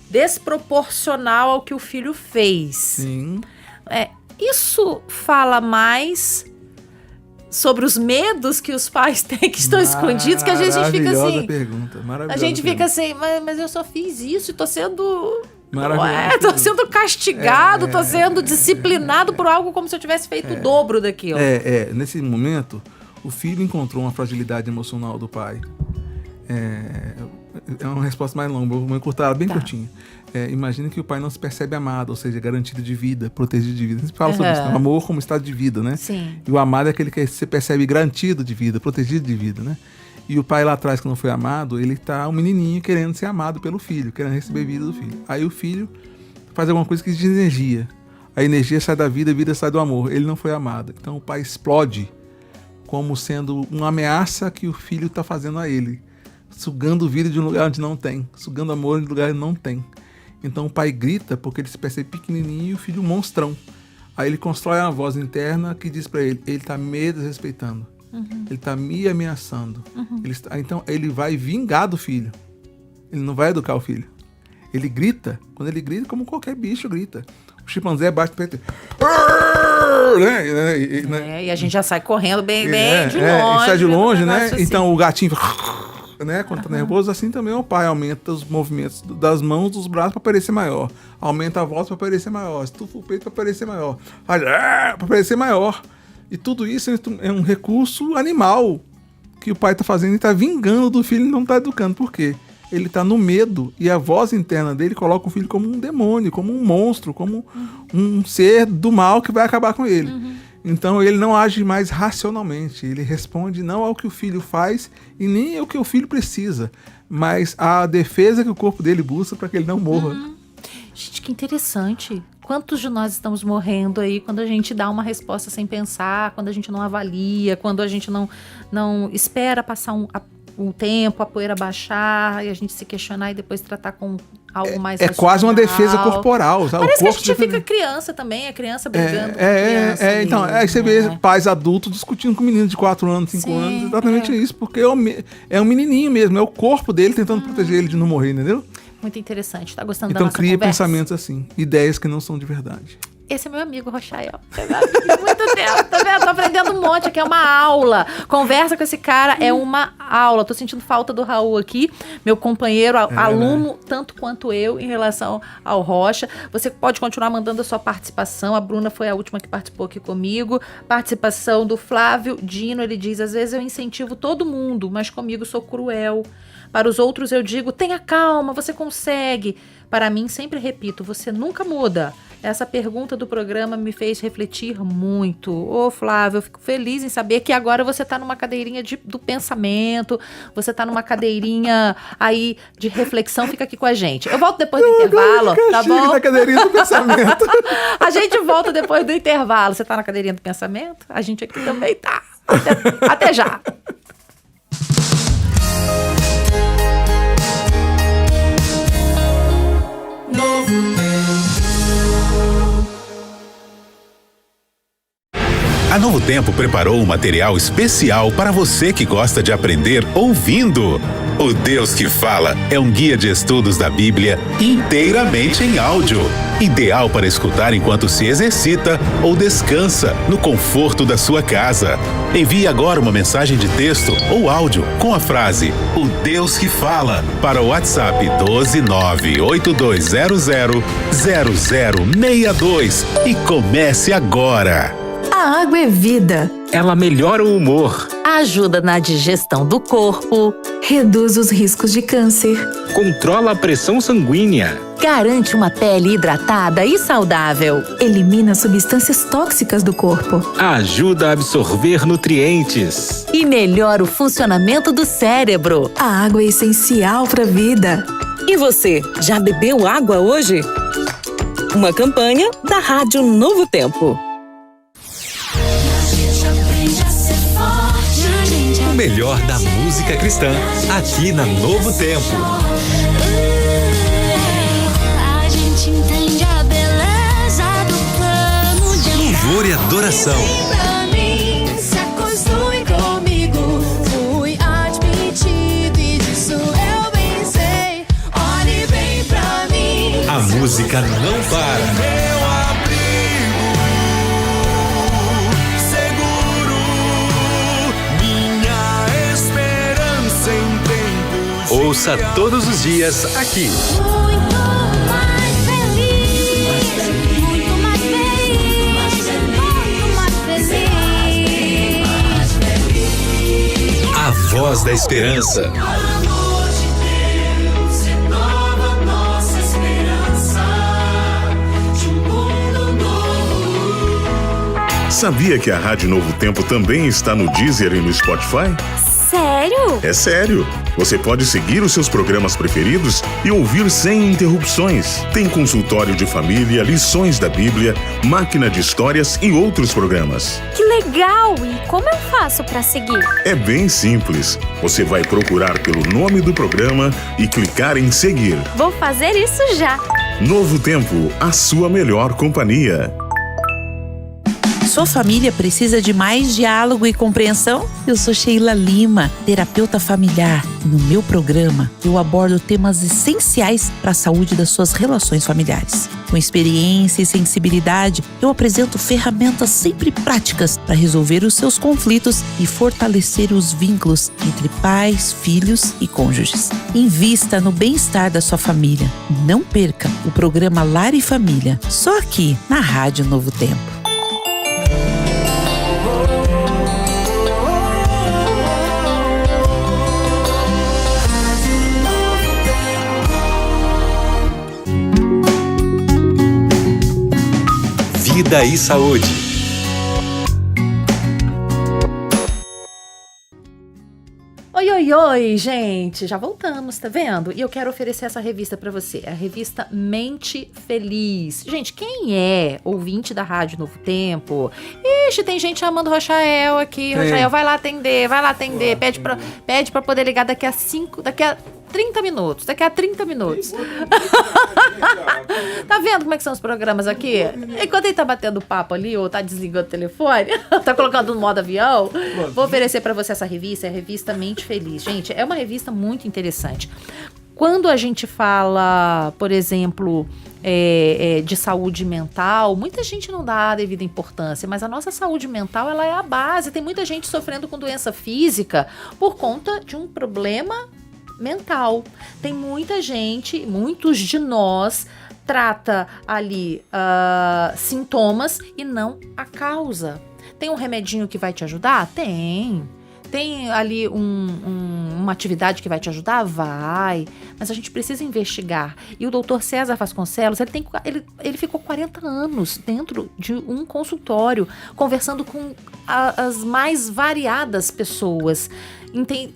desproporcional ao que o filho fez. Sim. Isso fala mais sobre os medos que os pais têm que estão escondidos, que a gente fica Maravilhosa assim. pergunta, A maravilhosa gente fica pergunta. assim, mas eu só fiz isso e tô sendo. Maravilhoso. Tô sendo castigado, tô sendo disciplinado por algo como se eu tivesse feito o dobro daquilo. Nesse momento, o filho encontrou uma fragilidade emocional do pai. É uma resposta mais longa, vou encurtar ela bem curtinha. Imagina que o pai não se percebe amado, ou seja, garantido de vida, protegido de vida. A gente fala sobre isso, né? O amor como estado de vida, né? Sim. E o amado é aquele que se percebe garantido de vida, protegido de vida, né? E o pai lá atrás que não foi amado, ele tá um menininho querendo ser amado pelo filho, querendo receber vida do filho. Aí o filho faz alguma coisa que exige energia. A energia sai da vida, a vida sai do amor. Ele não foi amado. Então o pai explode como sendo uma ameaça que o filho está fazendo a ele. Sugando vida de um lugar onde não tem. Sugando amor de um lugar onde não tem. Então o pai grita porque ele se percebe pequenininho e o filho monstrão. Aí ele constrói uma voz interna que diz para ele está me desrespeitando. Ele está me ameaçando. Então ele vai vingar do filho. Ele não vai educar o filho. Ele grita. Quando ele grita, como qualquer bicho grita. O chimpanzé bate no peito. E a gente já sai correndo bem de longe. E sai de longe, né? Assim. Então o gatinho, né? Quando tá nervoso, assim também o pai aumenta os movimentos das mãos, dos braços para parecer maior. Aumenta a voz para parecer maior. Estufa o peito para parecer maior. Faz para parecer maior. E tudo isso é um recurso animal que o pai tá fazendo e tá vingando do filho e não tá educando. Por quê? Ele tá no medo e a voz interna dele coloca o filho como um demônio, como um monstro, como um ser do mal que vai acabar com ele. Então ele não age mais racionalmente, ele responde não ao que o filho faz e nem ao que o filho precisa, mas à defesa que o corpo dele busca para que ele não morra. Gente, que interessante. Quantos de nós estamos morrendo aí quando a gente dá uma resposta sem pensar, quando a gente não avalia, quando a gente não espera passar um tempo, a poeira baixar e a gente se questionar e depois tratar com algo mais racional. Quase uma defesa corporal. Sabe? Parece o corpo que a gente fica criança também, a criança brigando com criança. Então, aí você vê pais adultos discutindo com meninos de 4 anos, 5 anos, exatamente isso, porque é um menininho mesmo, é o corpo dele tentando proteger ele de não morrer, entendeu? Muito interessante, tá gostando da Então nossa cria conversa? pensamentos assim, ideias que não são de verdade. Esse é meu amigo, Rochael. Muito tempo, tá vendo? Tô aprendendo um monte aqui, é uma aula. Conversa com esse cara é uma aula. Tô sentindo falta do Raul aqui, meu companheiro, aluno, tanto quanto eu, em relação ao Rocha. Você pode continuar mandando a sua participação. A Bruna foi a última que participou aqui comigo. Participação do Flávio Dino, ele diz: às vezes eu incentivo todo mundo, mas comigo sou cruel. Para os outros eu digo: tenha calma, você consegue. Para mim, sempre repito: você nunca muda. Essa pergunta do programa me fez refletir muito. Ô, Flávio, eu fico feliz em saber que agora você tá numa cadeirinha do pensamento, você tá numa cadeirinha aí de reflexão. Fica aqui com a gente. Eu volto depois do intervalo, tá bom? Na cadeirinha do pensamento. A gente volta depois do intervalo. Você tá na cadeirinha do pensamento? A gente aqui também tá. Até já. A Novo Tempo preparou um material especial para você que gosta de aprender ouvindo. O Deus que Fala é um guia de estudos da Bíblia inteiramente em áudio. Ideal para escutar enquanto se exercita ou descansa no conforto da sua casa. Envie agora uma mensagem de texto ou áudio com a frase "O Deus que Fala" para o WhatsApp 12982000062 e comece agora. A água é vida. Ela melhora o humor, Ajuda na digestão do corpo, Reduz os riscos de câncer. controla a pressão sanguínea, garante uma pele hidratada e saudável. Elimina substâncias tóxicas do corpo. ajuda a absorver nutrientes. E melhora o funcionamento do cérebro. A água é essencial para a vida. E você, já bebeu água hoje? Uma campanha da Rádio Novo Tempo. O melhor da música cristã, aqui na Novo Tempo. A gente entende a beleza do plano de Louvor e adoração. pra mim, se acostume comigo. Fui admitido e disso eu bem sei. Olhe bem pra mim. A música não para. Ouça todos os dias aqui. Muito mais feliz. Muito mais feliz. Muito mais feliz. A Voz da Esperança. Amor de Deus, renova nossa esperança de um mundo novo. Sabia que a Rádio Novo Tempo também está no Deezer e no Spotify? Sério? É sério! Você pode seguir os seus programas preferidos e ouvir sem interrupções. Tem consultório de família, lições da Bíblia, máquina de histórias e outros programas. Que legal! E como eu faço pra seguir? É bem simples. Você vai procurar pelo nome do programa e clicar em seguir. Vou fazer isso já! Novo Tempo, a sua melhor companhia. Sua família precisa de mais diálogo e compreensão? Eu sou Sheila Lima, terapeuta familiar. No meu programa, eu abordo temas essenciais para a saúde das suas relações familiares. Com experiência e sensibilidade, eu apresento ferramentas sempre práticas para resolver os seus conflitos e fortalecer os vínculos entre pais, filhos e cônjuges. Invista no bem-estar da sua família. Não perca o programa Lar e Família, só aqui na Rádio Novo Tempo. Vida e Saúde. Oi, oi, oi, gente, já voltamos, tá vendo? E eu quero oferecer essa revista pra você, a revista Mente Feliz. Gente, quem é ouvinte da Rádio Novo Tempo? Ixi, tem gente chamando Rochael aqui. Rochael, vai lá atender, pede pra poder ligar daqui a 30 minutos, daqui a 30 minutos. Tá vendo como é que são os programas aqui? Enquanto ele tá batendo papo ali, ou tá desligando o telefone, tá colocando no modo avião, vou oferecer pra você essa revista, é a revista Mente Feliz. Gente, é uma revista muito interessante. Quando a gente fala, por exemplo, de saúde mental, muita gente não dá a devida importância, mas a nossa saúde mental, ela é a base. Tem muita gente sofrendo com doença física por conta de um problema mental. Tem muita gente, muitos de nós, trata ali sintomas e não a causa. Tem um remedinho que vai te ajudar? Tem. Tem ali uma atividade que vai te ajudar? Vai. Mas a gente precisa investigar. E o doutor César Vasconcelos, ele ficou 40 anos dentro de um consultório, conversando com as mais variadas pessoas,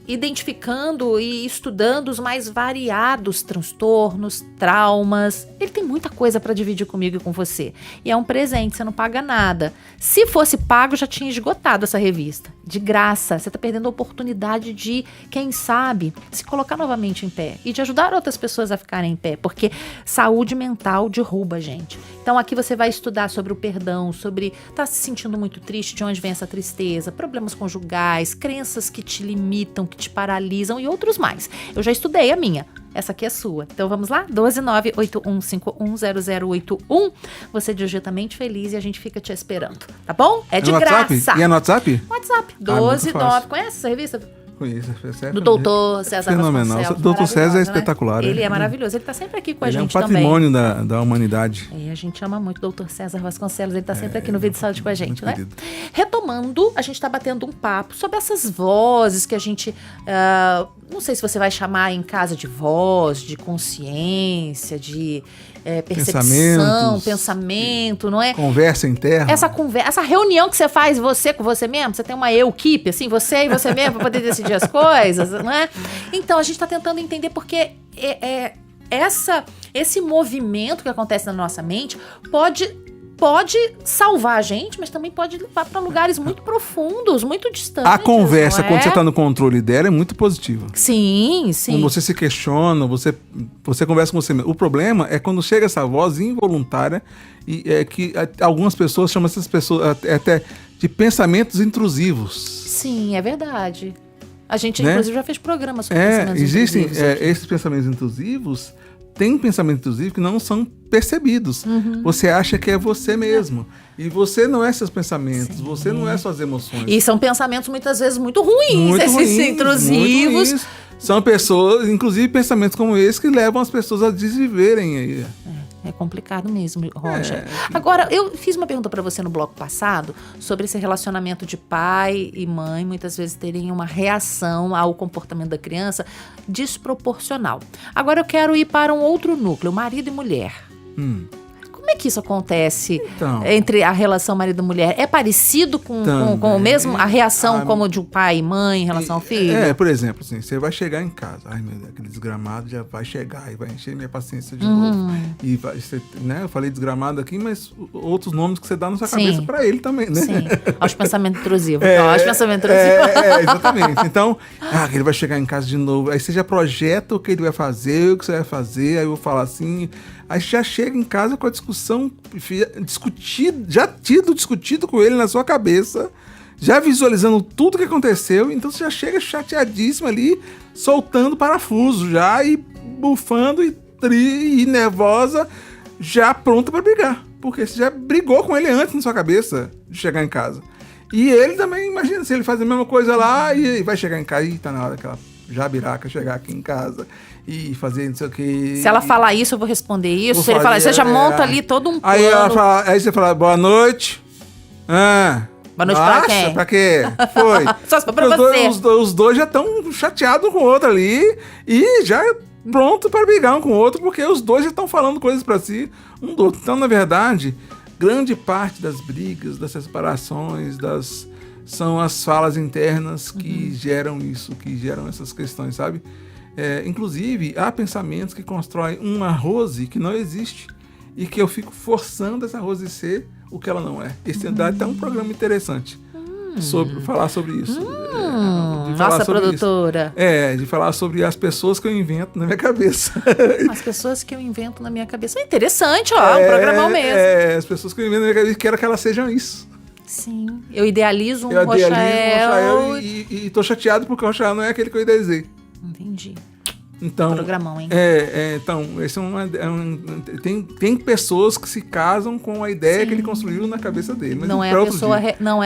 identificando e estudando os mais variados transtornos, traumas. Ele tem muita coisa para dividir comigo e com você. E é um presente, você não paga nada. Se fosse pago, já tinha esgotado essa revista. De graça. Você está perdendo a oportunidade de, quem sabe, se colocar novamente em pé e de ajudar outras pessoas a ficarem em pé, porque saúde mental derruba a gente. Então aqui você vai estudar sobre o perdão, sobre estar se sentindo muito triste, de onde vem essa tristeza, problemas conjugais, crenças que te limitam, que te paralisam e outros mais. Eu já estudei a minha. Essa aqui é sua. Então vamos lá? 12981510081. Você digita Mente Feliz e a gente fica te esperando. Tá bom? É de graça. E é no WhatsApp? WhatsApp. 129. Conhece essa revista? Conheço. Do doutor César Fenomenal. Vasconcelos. O doutor César é espetacular. Né? Ele é maravilhoso. Ele tá sempre aqui com a gente também. Ele é um patrimônio da humanidade. A gente ama muito o doutor César Vasconcelos. Ele tá sempre aqui no Vídeo de Saúde com a gente, né? Querido. Retomando, a gente tá batendo um papo sobre essas vozes que a gente... não sei se você vai chamar em casa de voz, de consciência, de percepção, pensamento, não é? Conversa interna. Essa reunião que você faz você com você mesmo, você tem uma equipe, assim, você e você mesmo, para poder decidir as coisas, não é? Então, a gente está tentando entender porque esse movimento que acontece na nossa mente pode salvar a gente, mas também pode levar para lugares muito profundos, muito distantes. A conversa, quando você está no controle dela, é muito positiva. Sim. Quando você se questiona, você conversa com você mesmo. O problema é quando chega essa voz involuntária e é que algumas pessoas chamam essas pessoas até de pensamentos intrusivos. Sim, é verdade. A gente, inclusive, já fez programa sobre pensamentos existem, intrusivos. Esses pensamentos intrusivos. Tem pensamentos intrusivos que não são percebidos. Você acha que é você mesmo. E você não é seus pensamentos, você não é suas emoções. E são pensamentos muitas vezes muito ruins, esses intrusivos. Muito ruins. São pessoas, inclusive pensamentos como esse, que levam as pessoas a desviverem aí. É complicado mesmo, Rocha. Agora, eu fiz uma pergunta para você no bloco passado sobre esse relacionamento de pai e mãe muitas vezes terem uma reação ao comportamento da criança desproporcional. Agora eu quero ir para um outro núcleo, marido e mulher. Como é que isso acontece entre a relação marido e mulher? É parecido com o mesmo, a reação como de um pai e mãe em relação ao filho? Por exemplo, assim, você vai chegar em casa, ai meu Deus, aquele desgramado já vai chegar e vai encher minha paciência de novo. E vai, eu falei desgramado aqui, mas outros nomes que você dá na sua cabeça pra ele também, né? Sim, aos pensamentos intrusivos. Exatamente. Então, ele vai chegar em casa de novo, aí você já projeta o que ele vai fazer, o que você vai fazer, aí eu vou falar assim... Aí já chega em casa com a discussão, discutido com ele na sua cabeça, já visualizando tudo que aconteceu, então você já chega chateadíssimo ali, soltando parafuso já, e bufando e nervosa, já pronta pra brigar. Porque você já brigou com ele antes na sua cabeça de chegar em casa. E ele também, imagina, se ele faz a mesma coisa lá e vai chegar em casa e tá na hora daquela jabiraca chegar aqui em casa e fazer não sei o que. Se ela falar isso, eu vou responder isso. Se ele falar, você já monta ali todo um plano. Aí você fala, boa noite. Boa noite pra quem? Pra quê? Foi. Só pra você. Os dois já estão chateados com o outro ali e já pronto para brigar um com o outro, porque os dois já estão falando coisas pra si um do outro. Então, na verdade, grande parte das brigas, das separações, são as falas internas que geram isso, que geram essas questões, sabe? Inclusive, há pensamentos que constroem uma Rose que não existe e que eu fico forçando essa Rose ser o que ela não é. Esse é até um programa interessante falar sobre isso. Nossa, produtora. De falar sobre as pessoas que eu invento na minha cabeça. As pessoas que eu invento na minha cabeça. É interessante, ó, um programão mesmo. As pessoas que eu invento na minha cabeça, quero que elas sejam isso. Sim, eu idealizo um Rochael e tô chateado porque o Rochael não é aquele que eu idealizei. Entendi. Então, programão, hein? Então, esse tem pessoas que se casam com a ideia que ele construiu na cabeça dele. Mas não é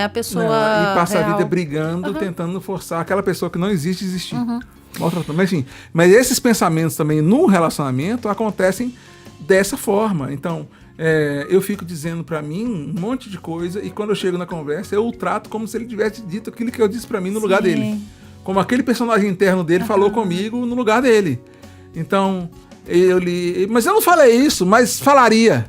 a pessoa e passa real. A vida brigando, tentando forçar aquela pessoa que não existe existir. Mas, enfim, mas esses pensamentos também no relacionamento acontecem dessa forma. Então, eu fico dizendo pra mim um monte de coisa e quando eu chego na conversa eu o trato como se ele tivesse dito aquilo que eu disse pra mim no lugar dele. Como aquele personagem interno dele falou comigo no lugar dele. Então, mas eu não falei isso, mas falaria.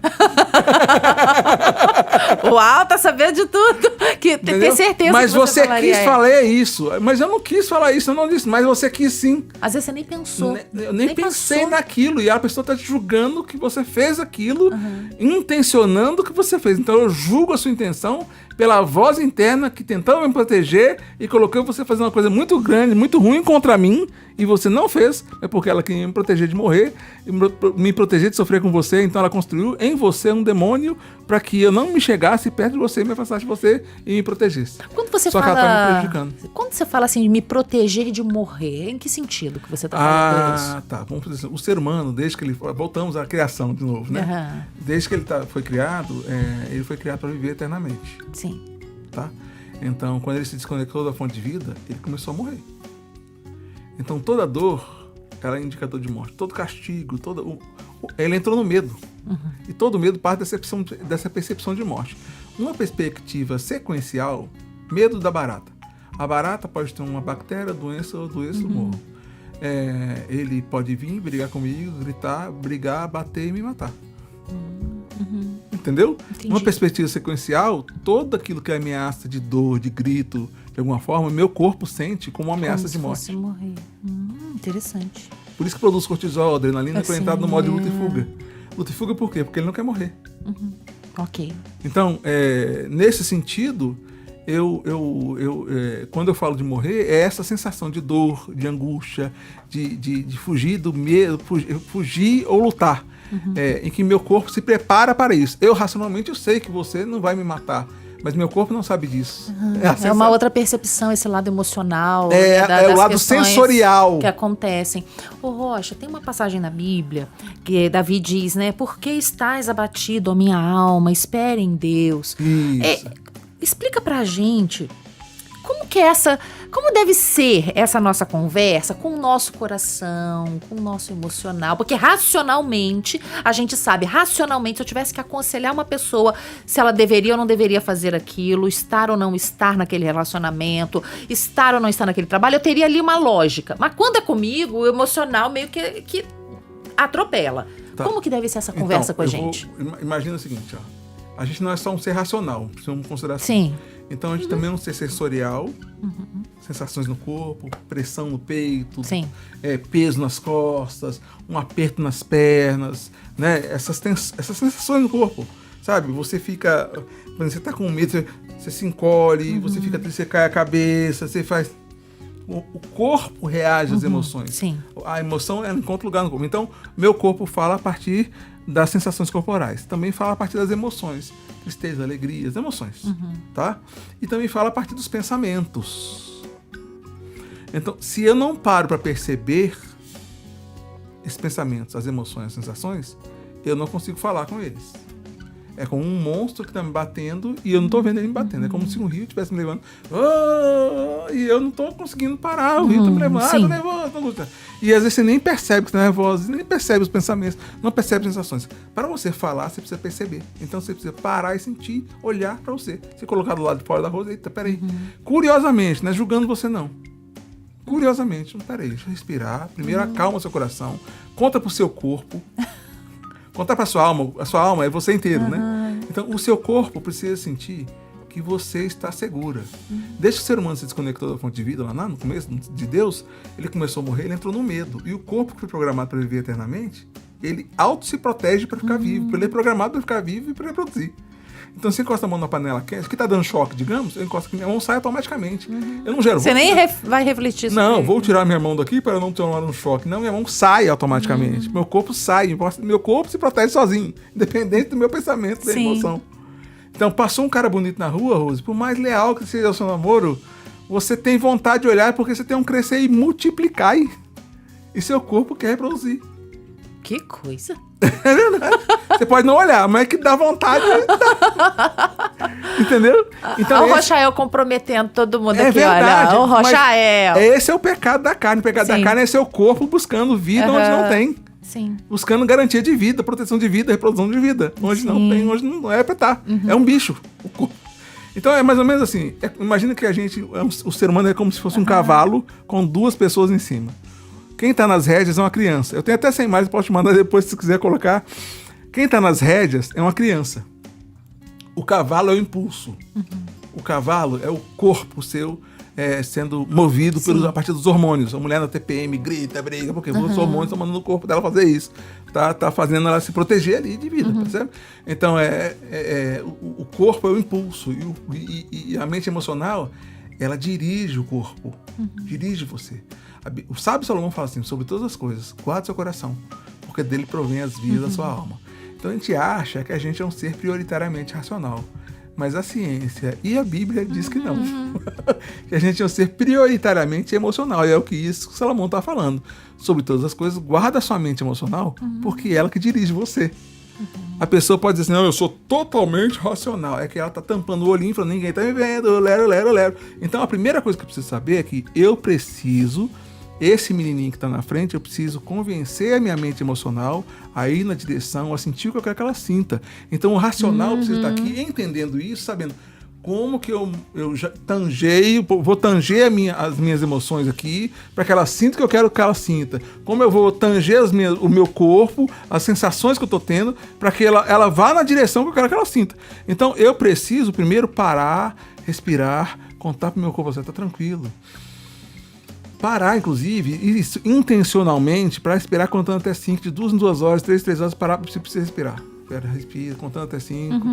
Uau, tá sabendo de tudo. Tem certeza mas que você quis falar isso. Mas eu não quis falar isso, eu não disse. Mas você quis sim. Às vezes você nem pensou. Eu nem pensei naquilo. E a pessoa tá te julgando que você fez aquilo, intencionando o que você fez. Então eu julgo a sua intenção pela voz interna que tentava me proteger e colocou você fazendo uma coisa muito grande, muito ruim contra mim, e você não fez, é porque ela queria me proteger de morrer, me proteger de sofrer com você, então ela construiu em você um demônio para que eu não me chegasse perto de você, me afastasse de você e me protegesse. Quando você Só fala, que ela tá me prejudicando. Quando você fala assim, de me proteger e de morrer, em que sentido que você tá falando isso? Tá, vamos fazer assim. O ser humano, desde que ele... Voltamos à criação de novo, né? Desde que ele foi criado, ele foi criado para viver eternamente. Sim. Tá? Então, quando ele se desconectou da fonte de vida, ele começou a morrer. Então, toda dor, ela é indicador de morte. Todo castigo, ele entrou no medo. E todo medo parte dessa percepção de morte. Uma perspectiva sequencial, medo da barata. A barata pode ter uma bactéria, doença ou morro. Ele pode vir, brigar comigo, gritar, brigar, bater e me matar. Entendeu? Entendi. Uma perspectiva sequencial, todo aquilo que é ameaça de dor, de grito, de alguma forma, meu corpo sente como uma ameaça de morte. Como se fosse morrer. Interessante. Por isso que produz cortisol, adrenalina, quando entrado no modo de luta e fuga. Luta e fuga por quê? Porque ele não quer morrer. Ok. Então, nesse sentido, quando eu falo de morrer, é essa sensação de dor, de angústia, de fugir do medo, fugir ou lutar. Em que meu corpo se prepara para isso. Eu, racionalmente, eu sei que você não vai me matar, mas meu corpo não sabe disso. É uma outra percepção, esse lado emocional. É o lado sensorial. Que acontecem. Ô Rocha, tem uma passagem na Bíblia que Davi diz, né? Por que estás abatido, ó minha alma? Espere em Deus. Isso. Explica pra gente como deve ser essa nossa conversa com o nosso coração, com o nosso emocional, porque racionalmente, a gente sabe, se eu tivesse que aconselhar uma pessoa se ela deveria ou não deveria fazer aquilo, estar ou não estar naquele relacionamento, estar ou não estar naquele trabalho, eu teria ali uma lógica. Mas quando é comigo, o emocional meio que atropela. Tá. Como que deve ser essa conversa com a gente? Imagina o seguinte, ó. A gente não é só um ser racional, precisamos considerar assim. Sim. Então a gente também é um ser sensorial, sensações no corpo, pressão no peito, peso nas costas, um aperto nas pernas, né? Essas sensações no corpo, sabe? Você fica, quando você tá com medo, você se encolhe, você fica triste, você cai a cabeça, você faz... O corpo reage às emoções. Sim. A emoção, ela encontra lugar no corpo. Então, meu corpo fala a partir das sensações corporais. Também fala a partir das emoções. Tristeza, alegria, as emoções. Tá? E também fala a partir dos pensamentos. Então, se eu não paro para perceber esses pensamentos, as emoções, as sensações, eu não consigo falar com eles. É como um monstro que tá me batendo e eu não tô vendo ele me batendo. É como se um rio estivesse me levando. E eu não tô conseguindo parar. O rio tá me levando. Tô nervoso, tô gostando. E às vezes você nem percebe que você tá nervoso, nem percebe os pensamentos, não percebe as sensações. Para você falar, você precisa perceber. Então você precisa parar e sentir, olhar para você. Se colocar do lado de fora da rosa, eita, peraí. Curiosamente, não é julgando você não. Curiosamente, peraí, deixa eu respirar. Primeiro acalma seu coração, conta pro seu corpo. Contar para a sua alma é você inteiro, né? Então, o seu corpo precisa sentir que você está segura. Desde que o ser humano se desconectou da fonte de vida, lá no começo de Deus, ele começou a morrer, ele entrou no medo. E o corpo que foi programado para viver eternamente, ele se protege para ficar vivo. Ele é programado para ficar vivo e para reproduzir. Então, se encosta a mão na panela quente, que está dando choque, digamos, eu encosto aqui, minha mão sai automaticamente. Eu não gero. Você nem vai refletir sobre Não, isso. vou tirar minha mão daqui para não tomar um choque. Não, minha mão sai automaticamente. Meu corpo sai. Meu corpo se protege sozinho, independente do meu pensamento, da emoção. Então, passou um cara bonito na rua, Rose, por mais leal que seja o seu namoro, você tem vontade de olhar porque você tem um crescer e multiplicar. E seu corpo quer reproduzir. Que coisa. É verdade. Você pode não olhar, mas é que dá vontade. Entendeu? Então, o Rochael comprometendo todo mundo aqui, verdade, olha. O Rochael. Esse é o pecado da carne. O pecado da carne é seu corpo buscando vida onde não tem. Sim. Buscando garantia de vida, proteção de vida, reprodução de vida. Onde não tem, onde não é pra estar. É um bicho, o corpo. Então é mais ou menos assim. Imagina que o ser humano é como se fosse um cavalo com 2 pessoas em cima. Quem tá nas rédeas é uma criança. Eu tenho até 100 imagens, posso te mandar depois se quiser colocar. Quem tá nas rédeas é uma criança. O cavalo é o impulso. O cavalo é o corpo seu sendo movido a partir dos hormônios. A mulher na TPM grita, briga, porque os hormônios estão mandando o corpo dela fazer isso. Tá fazendo ela se proteger ali de vida, percebe? Então, o corpo é o impulso. E a mente emocional, ela dirige o corpo. Dirige você. O sábio Salomão fala assim, sobre todas as coisas, guarde seu coração, porque dele provém as vias da sua alma. Então a gente acha que a gente é um ser prioritariamente racional, mas a ciência e a Bíblia diz que não. Que a gente é um ser prioritariamente emocional, e é o que isso que Salomão está falando. Sobre todas as coisas, guarda a sua mente emocional, porque é ela que dirige você. A pessoa pode dizer assim, não, eu sou totalmente racional. É que ela tá tampando o olhinho e falando, ninguém tá me vendo, eu lero. Então a primeira coisa que eu preciso saber é que eu preciso, esse menininho que tá na frente, eu preciso convencer a minha mente emocional a ir na direção, a sentir o que eu quero que ela sinta. Então o racional precisa estar aqui entendendo isso, sabendo como que eu já vou tanger as minhas emoções aqui, para que ela sinta o que eu quero que ela sinta. Como eu vou tanger o meu corpo, as sensações que eu estou tendo, para que ela vá na direção que eu quero que ela sinta. Então eu preciso primeiro parar, respirar, contar para o meu corpo, você está tranquilo. Parar, inclusive, isso intencionalmente, para respirar contando até 5, de 2 em 2 horas, 3 em 3 horas, parar, você precisa respirar. Respira, contando até 5.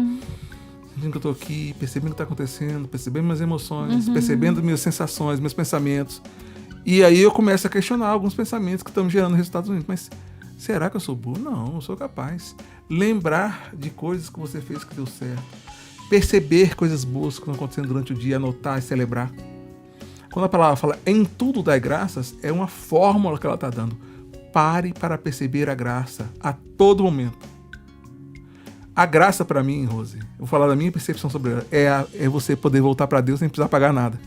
Sentindo que eu tô aqui, percebendo o que tá acontecendo, percebendo minhas emoções, percebendo minhas sensações, meus pensamentos. E aí eu começo a questionar alguns pensamentos que estão gerando resultados ruins. Mas será que eu sou burro? Não, eu sou capaz. Lembrar de coisas que você fez que deu certo. Perceber coisas boas que estão acontecendo durante o dia, anotar e celebrar. Quando a palavra fala em tudo dai graças, é uma fórmula que ela está dando. Pare para perceber a graça a todo momento. A graça para mim, Rose, eu vou falar da minha percepção sobre ela, é você poder voltar para Deus sem precisar pagar nada.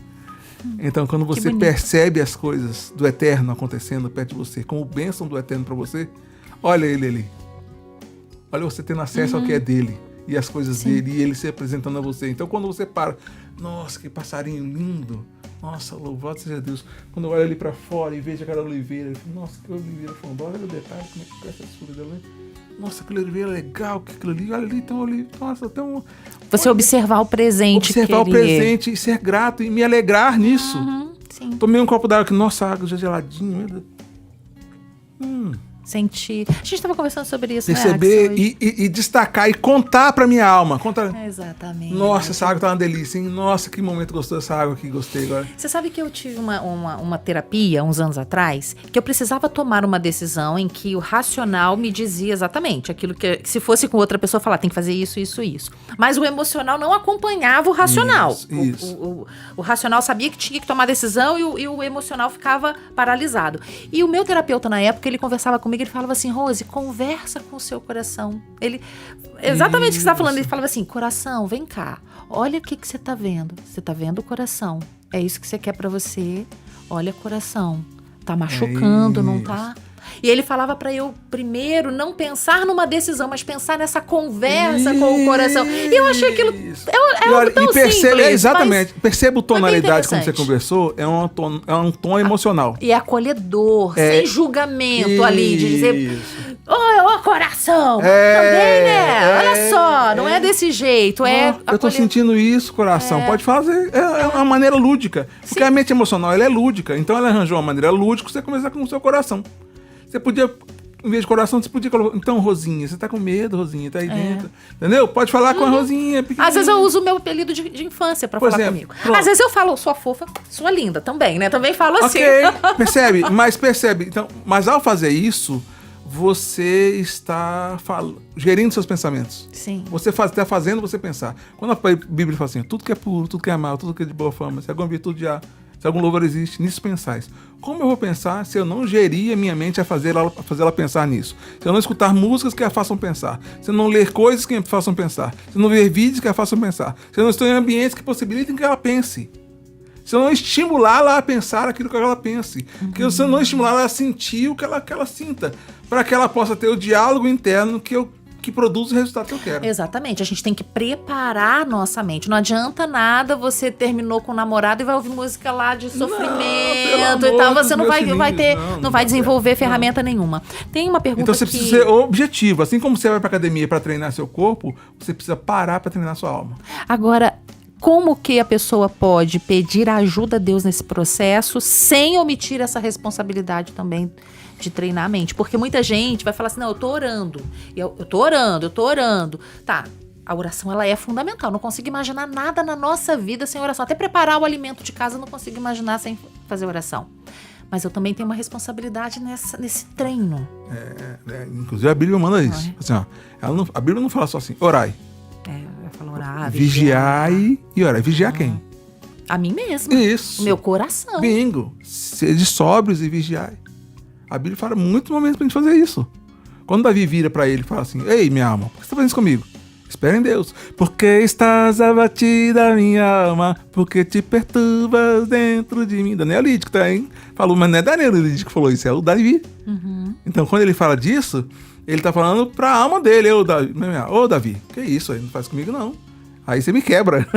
Então, quando você percebe as coisas do Eterno acontecendo perto de você, como bênção do Eterno para você, olha ele ali. Olha você tendo acesso ao que é dele e as coisas dele, e ele se apresentando a você. Então, quando você para, nossa, que passarinho lindo, nossa, louvado seja Deus. Quando eu olho ali para fora e vejo aquela oliveira, eu falo, nossa, que oliveira frondosa, olha o detalhe, como é que fica essa folha dela. Nossa, aquele oliveira é legal, que aquilo ali, olha ali, tem um oliveira, nossa, tem um... Você observar o presente. Observar o presente e ser grato e me alegrar nisso. Sim. Tomei um copo d'água aqui, nossa, a água já geladinha, meu Deus. Sentir. A gente estava conversando sobre isso, Perceber né, Axel? e destacar e contar pra minha alma. Exatamente. Nossa, essa água tá uma delícia, hein? Nossa, que momento gostoso essa água aqui, gostei agora. Você sabe que eu tive uma terapia uns anos atrás, que eu precisava tomar uma decisão em que o racional me dizia exatamente aquilo que se fosse com outra pessoa falar, tem que fazer isso, isso, isso. Mas o emocional não acompanhava o racional. Isso. O racional sabia que tinha que tomar decisão e o emocional ficava paralisado. E o meu terapeuta na época, ele conversava comigo, ele falava assim, Rose, conversa com o seu coração. Ele, exatamente o que você está falando, ele falava assim, coração, vem cá, olha o que você está vendo. Você está vendo o coração. É isso que você quer para você. Olha, coração, tá machucando, não tá? E ele falava para eu primeiro não pensar numa decisão, mas pensar nessa conversa com o coração. E eu achei aquilo algo tão simples. Exatamente. Perceba a tonalidade como você interessante. conversou, é um tom emocional. E é acolhedor, sem julgamento ali, de dizer... coração! Também, né? Olha só, não é desse jeito, é... Eu tô sentindo isso, coração. Pode fazer. É uma maneira lúdica. Porque a mente emocional, ela é lúdica. Então ela arranjou uma maneira lúdica pra você começar com o seu coração. Você podia, em vez de coração, você podia colocar... Então, Rosinha, você tá com medo, Rosinha, tá aí dentro. Entendeu? Pode falar com a Rosinha. Às vezes eu uso o meu apelido de infância pra falar comigo. Pronto. Às vezes eu falo, sua fofa, sua linda também, né? Também falo assim. Ok, percebe. Então, mas ao fazer isso, você está gerindo seus pensamentos. Sim. Você está fazendo você pensar. Quando a Bíblia fala assim, tudo que é puro, tudo que é mal, tudo que é de boa fama, se alguma virtude há, se algum louvor existe, nisso pensais. Como eu vou pensar se eu não gerir a minha mente a fazer ela pensar nisso? Se eu não escutar músicas que a façam pensar? Se eu não ler coisas que a façam pensar? Se eu não ver vídeos que a façam pensar? Se eu não estou em ambientes que possibilitem que ela pense? Se eu não estimular ela a pensar aquilo que ela pense. Porque se eu não estimular ela a sentir o que ela sinta. Para que ela possa ter o diálogo interno que produz o resultado que eu quero. Exatamente, a gente tem que preparar a nossa mente. Não adianta nada você terminou com o namorado e vai ouvir música lá de sofrimento e tal. Você não vai desenvolver ferramenta nenhuma. Tem uma pergunta Então você precisa ser objetivo. Assim como você vai pra academia para treinar seu corpo, você precisa parar para treinar sua alma. Agora, como que a pessoa pode pedir ajuda a Deus nesse processo sem omitir essa responsabilidade também de treinar a mente? Porque muita gente vai falar assim, não, eu tô orando. Eu tô orando. Tá, a oração ela é fundamental. Não consigo imaginar nada na nossa vida sem oração. Até preparar o alimento de casa eu não consigo imaginar sem fazer oração. Mas eu também tenho uma responsabilidade nesse treino. Inclusive a Bíblia manda isso. Assim, ó, a Bíblia não fala só assim, orai. Vai falar orar, vigiai e orai. Vigiar quem? A mim mesma. Isso. O meu coração. Bingo. Sede sóbrios e vigiai. A Bíblia fala muitos momentos pra gente fazer isso. Quando Davi vira pra ele e fala assim, ei, minha alma, por que você tá fazendo isso comigo? Espera em Deus. Porque estás abatida, minha alma, porque te perturbas dentro de mim. Daniel Lídico, tá, hein? Falou, mas não é Daniel Lídico que falou isso, é o Davi. Então, quando ele fala disso, ele tá falando pra alma dele. Ô, Davi, que isso aí? Não faz comigo, não. Aí você me quebra.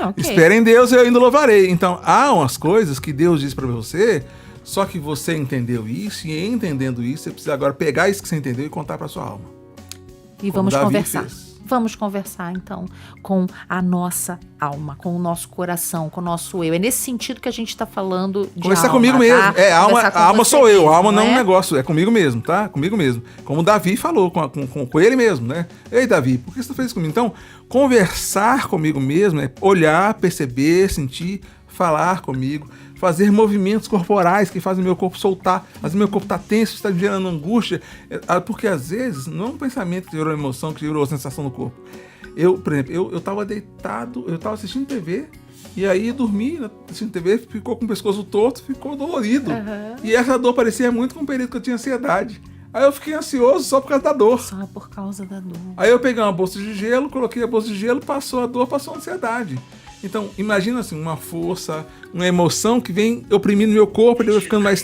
Okay. Espera em Deus e eu ainda louvarei. Então, há umas coisas que Deus diz pra você, só que você entendeu isso, e entendendo isso, você precisa agora pegar isso que você entendeu e contar pra sua alma. E vamos conversar. Vamos conversar, então, com a nossa alma, com o nosso coração, com o nosso eu. É nesse sentido que a gente está falando de conversar alma, comigo mesmo. Tá? A alma sou eu, a alma não é um é? negócio, é comigo mesmo, tá? Comigo mesmo. Como o Davi falou, com ele mesmo, né? Ei, Davi, por que você fez isso comigo? Então, conversar comigo mesmo é olhar, perceber, sentir, falar comigo, fazer movimentos corporais que fazem meu corpo soltar. Às vezes meu corpo está tenso, está gerando angústia, porque às vezes não é um pensamento que gerou emoção, que gerou sensação no corpo. Por exemplo, eu estava deitado, eu estava assistindo TV, e aí dormi assistindo TV, ficou com o pescoço torto, ficou dolorido. E essa dor parecia muito com o período que eu tinha ansiedade. Aí eu fiquei ansioso só por causa da dor. Só por causa da dor. Aí eu peguei uma bolsa de gelo, coloquei a bolsa de gelo, passou a dor, passou a ansiedade. Então, imagina assim, uma força, uma emoção que vem oprimindo meu corpo, ele vai ficando mais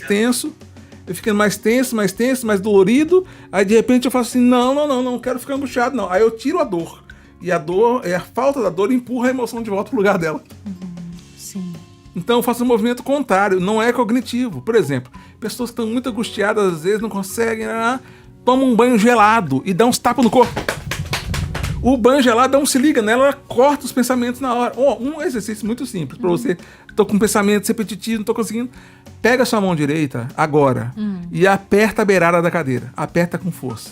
tenso, mais dolorido. Aí, de repente, eu faço assim, não quero ficar angustiado, não. Aí eu tiro a dor. E a falta da dor empurra a emoção de volta pro lugar dela. Sim. Então, eu faço um movimento contrário, não é cognitivo. Por exemplo, pessoas que estão muito angustiadas, às vezes não conseguem, tomam um banho gelado e dão uns tapas no corpo. O banho gelado se liga nela, ela corta os pensamentos na hora. Um exercício muito simples para você. Tô com pensamentos repetitivos, não tô conseguindo. Pega a sua mão direita agora e aperta a beirada da cadeira. Aperta com força.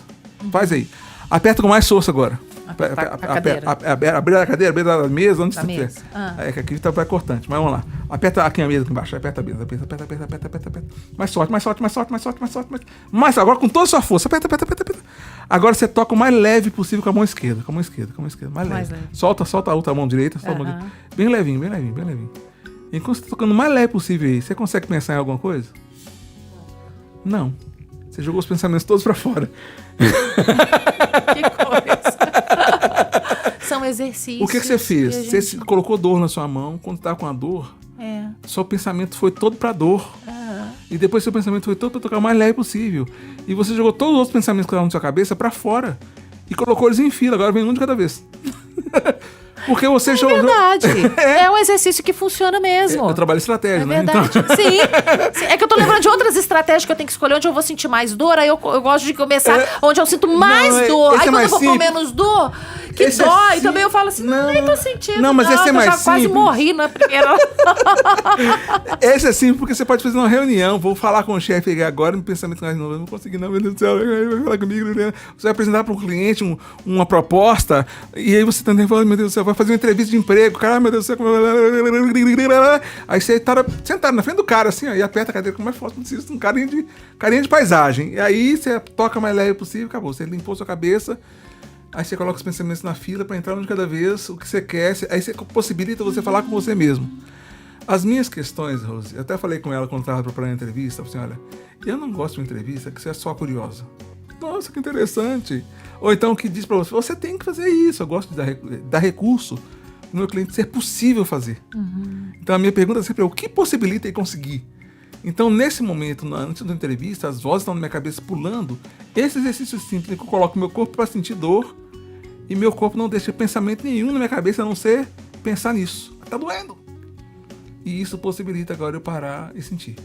Faz aí. Aperta com mais força agora. A beira da cadeira, a beira da mesa, onde você quiser. É que aqui vai cortante, mas vamos lá. Aperta aqui a mesa aqui embaixo. Aperta a mesa. Aperta. Mais forte. Mais agora com toda a sua força. Aperta. Agora você toca o mais leve possível com a mão esquerda. Mais leve. Solta a outra mão direita. Bem levinho. Enquanto você tá tocando o mais leve possível aí, você consegue pensar em alguma coisa? Não. Você jogou os pensamentos todos pra fora. Que coisa. São exercícios. O que você fez? Você colocou dor na sua mão. Quando tá com a dor, seu pensamento foi todo pra dor. E depois seu pensamento foi todo pra tocar o mais leve possível. E você jogou todos os outros pensamentos que estavam na sua cabeça pra fora. E colocou eles em fila. Agora vem um de cada vez. Porque você É verdade. É um exercício que funciona mesmo. Eu trabalho estratégia, É né? verdade. Sim. É que eu tô lembrando de outras estratégias que eu tenho que escolher onde eu vou sentir mais dor. Aí eu gosto de começar onde eu sinto mais dor. esse Aí é quando eu mais vou com simples. menos dor, que Esse é dói. simples. Também eu falo assim, nem tô sentindo. Não, mas esse é que mais eu já quase simples. morri na primeira. Esse é simples porque você pode fazer uma reunião. Vou falar com o chefe agora, meu pensamento mais novo. Eu não consegui, não, meu Deus do céu. Vai falar comigo. Né? Você vai apresentar para um cliente uma proposta. E aí você tá nervoso, meu Deus do céu. Vai fazer uma entrevista de emprego. Cara, meu Deus do céu. Aí você tá sentado na frente do cara, assim, ó, e aperta a cadeira com mais forte possível. Um carinha de paisagem. E aí você toca o mais leve possível. Acabou. Você limpou sua cabeça. Aí você coloca os pensamentos na fila para entrar um de cada vez, o que você quer. Aí você possibilita você falar com você mesmo. As minhas questões, Rose, eu até falei com ela quando estava preparando a entrevista, eu falei assim, olha, eu não gosto de uma entrevista que você é só curiosa. Nossa, que interessante. Ou então que diz para você, você tem que fazer isso. Eu gosto de dar recurso no meu cliente ser possível fazer. Então a minha pergunta sempre é, o que possibilita ele conseguir? Então, nesse momento, antes da entrevista, as vozes estão na minha cabeça pulando. Esse exercício simples que eu coloco meu corpo para sentir dor e meu corpo não deixa pensamento nenhum na minha cabeça a não ser pensar nisso. Tá doendo. E isso possibilita agora eu parar e sentir.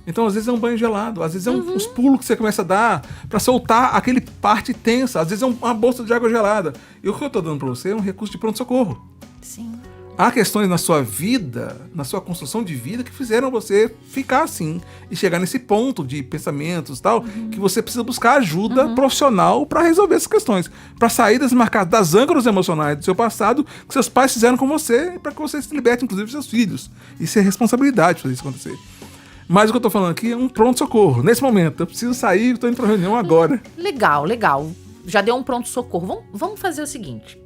Então, às vezes é um banho gelado, às vezes é uns pulos que você começa a dar para soltar aquele parte tensa, às vezes é uma bolsa de água gelada. E o que eu tô dando para você é um recurso de pronto-socorro. Sim. Há questões na sua vida, na sua construção de vida, que fizeram você ficar assim e chegar nesse ponto de pensamentos e tal, que você precisa buscar ajuda profissional para resolver essas questões, para sair das âncoras emocionais do seu passado que seus pais fizeram com você e para que você se liberte, inclusive, dos seus filhos. Isso é responsabilidade fazer isso acontecer. Mas o que eu tô falando aqui é um pronto-socorro. Nesse momento, eu preciso sair, estou indo para reunião agora. Legal. Já deu um pronto-socorro. Vamos fazer o seguinte.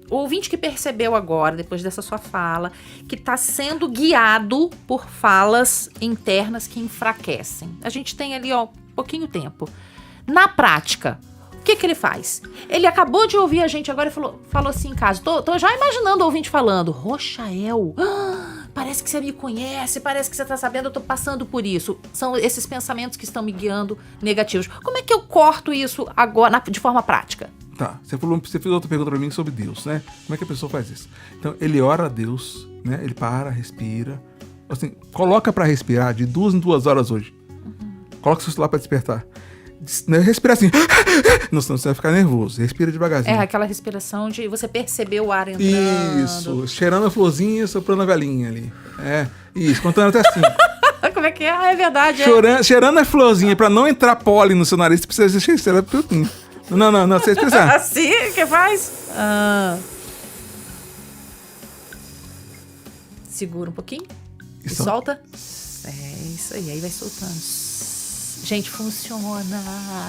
O ouvinte que percebeu agora, depois dessa sua fala, que está sendo guiado por falas internas que enfraquecem. A gente tem ali, pouquinho tempo. Na prática, o que ele faz? Ele acabou de ouvir a gente agora e falou assim em casa. Tô já imaginando o ouvinte falando, Rochael, parece que você me conhece, parece que você está sabendo, eu tô passando por isso. São esses pensamentos que estão me guiando negativos. Como é que eu corto isso agora, de forma prática? Tá, você fez outra pergunta pra mim sobre Deus, né? Como é que a pessoa faz isso? Então, ele ora a Deus, né? Ele para, respira. Assim, coloca pra respirar de 2 em 2 horas hoje. Coloca o seu celular pra despertar. Respira assim. Não, senão você vai ficar nervoso. Respira devagarzinho. É aquela respiração de você perceber o ar entrando. Isso, cheirando a florzinha, soprando a velhinha ali. Isso, contando até 5. Como é que é? É verdade. Cheirando a florzinha pra não entrar pólen no seu nariz, você precisa cheirar pouquinho. Não, você expressar. Assim que faz? Segura um pouquinho e solta. É isso aí vai soltando. Gente, funciona.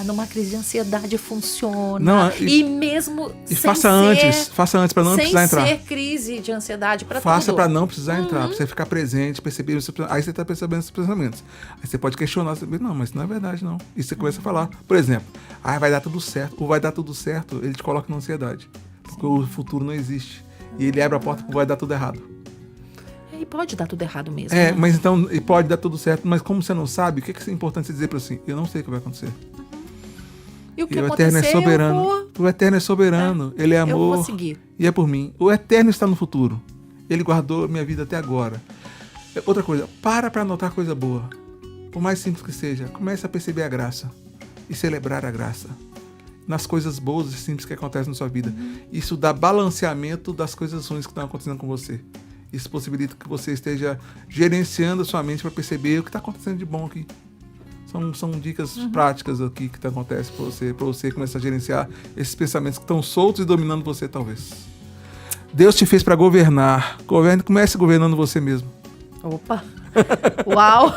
Numa crise de ansiedade funciona. Não, e mesmo e sem faça antes para não precisar entrar. Sem ser crise de ansiedade para tudo. Faça para não precisar entrar, para você ficar presente, perceber. Aí você tá percebendo esses pensamentos. Aí você pode questionar, não, mas não é verdade não. E você começa a falar, por exemplo, vai dar tudo certo. Ou vai dar tudo certo, ele te coloca na ansiedade. Porque o futuro não existe. E ele abre a porta para vai dar tudo errado. E pode dar tudo errado mesmo. Né? Mas então, e pode dar tudo certo, mas como você não sabe, o que é importante você dizer para assim? Eu não sei o que vai acontecer. E o que o Eterno é soberano. O Eterno é soberano. Ele é amor. Eu vou seguir. E é por mim. O Eterno está no futuro. Ele guardou minha vida até agora. Outra coisa, para notar coisa boa. Por mais simples que seja, comece a perceber a graça. E celebrar a graça. Nas coisas boas e simples que acontecem na sua vida. Isso dá balanceamento das coisas ruins que estão acontecendo com você. Isso possibilita que você esteja gerenciando a sua mente para perceber o que está acontecendo de bom aqui. São dicas práticas aqui que acontecem para você começar a gerenciar esses pensamentos que estão soltos e dominando você, talvez. Deus te fez para governar. Comece governando você mesmo. Opa! Uau!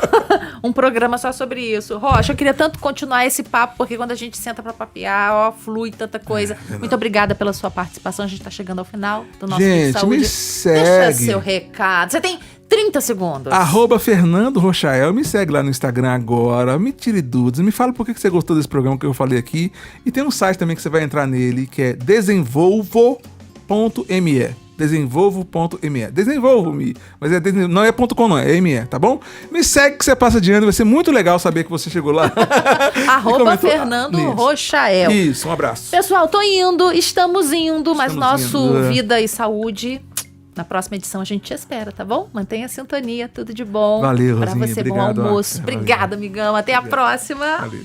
Um programa só sobre isso. Rocha, eu queria tanto continuar esse papo, porque quando a gente senta pra papear, flui tanta coisa. Muito obrigada pela sua participação. A gente tá chegando ao final do nosso Vídeo de Saúde. Me segue. Deixa seu recado. Você tem 30 segundos. @Fernando Rochael. Me segue lá no Instagram agora. Me tire dúvidas. Me fala por que você gostou desse programa que eu falei aqui. E tem um site também que você vai entrar nele, que é desenvolvo.me. Desenvolvo.me. Desenvolvo-me. Mas não é .com, não. É ME, tá bom? Me segue que você passa de ano. Vai ser muito legal saber que você chegou lá. @ Fernando Rochael. Isso, um abraço. Pessoal, tô indo, estamos indo, mas nosso indo. Vida e Saúde, na próxima edição a gente te espera, tá bom? Mantenha a sintonia, tudo de bom. Valeu, pra Rosinha, você, obrigado, bom almoço. Valeu. Obrigada, amigão. Até a próxima. Valeu.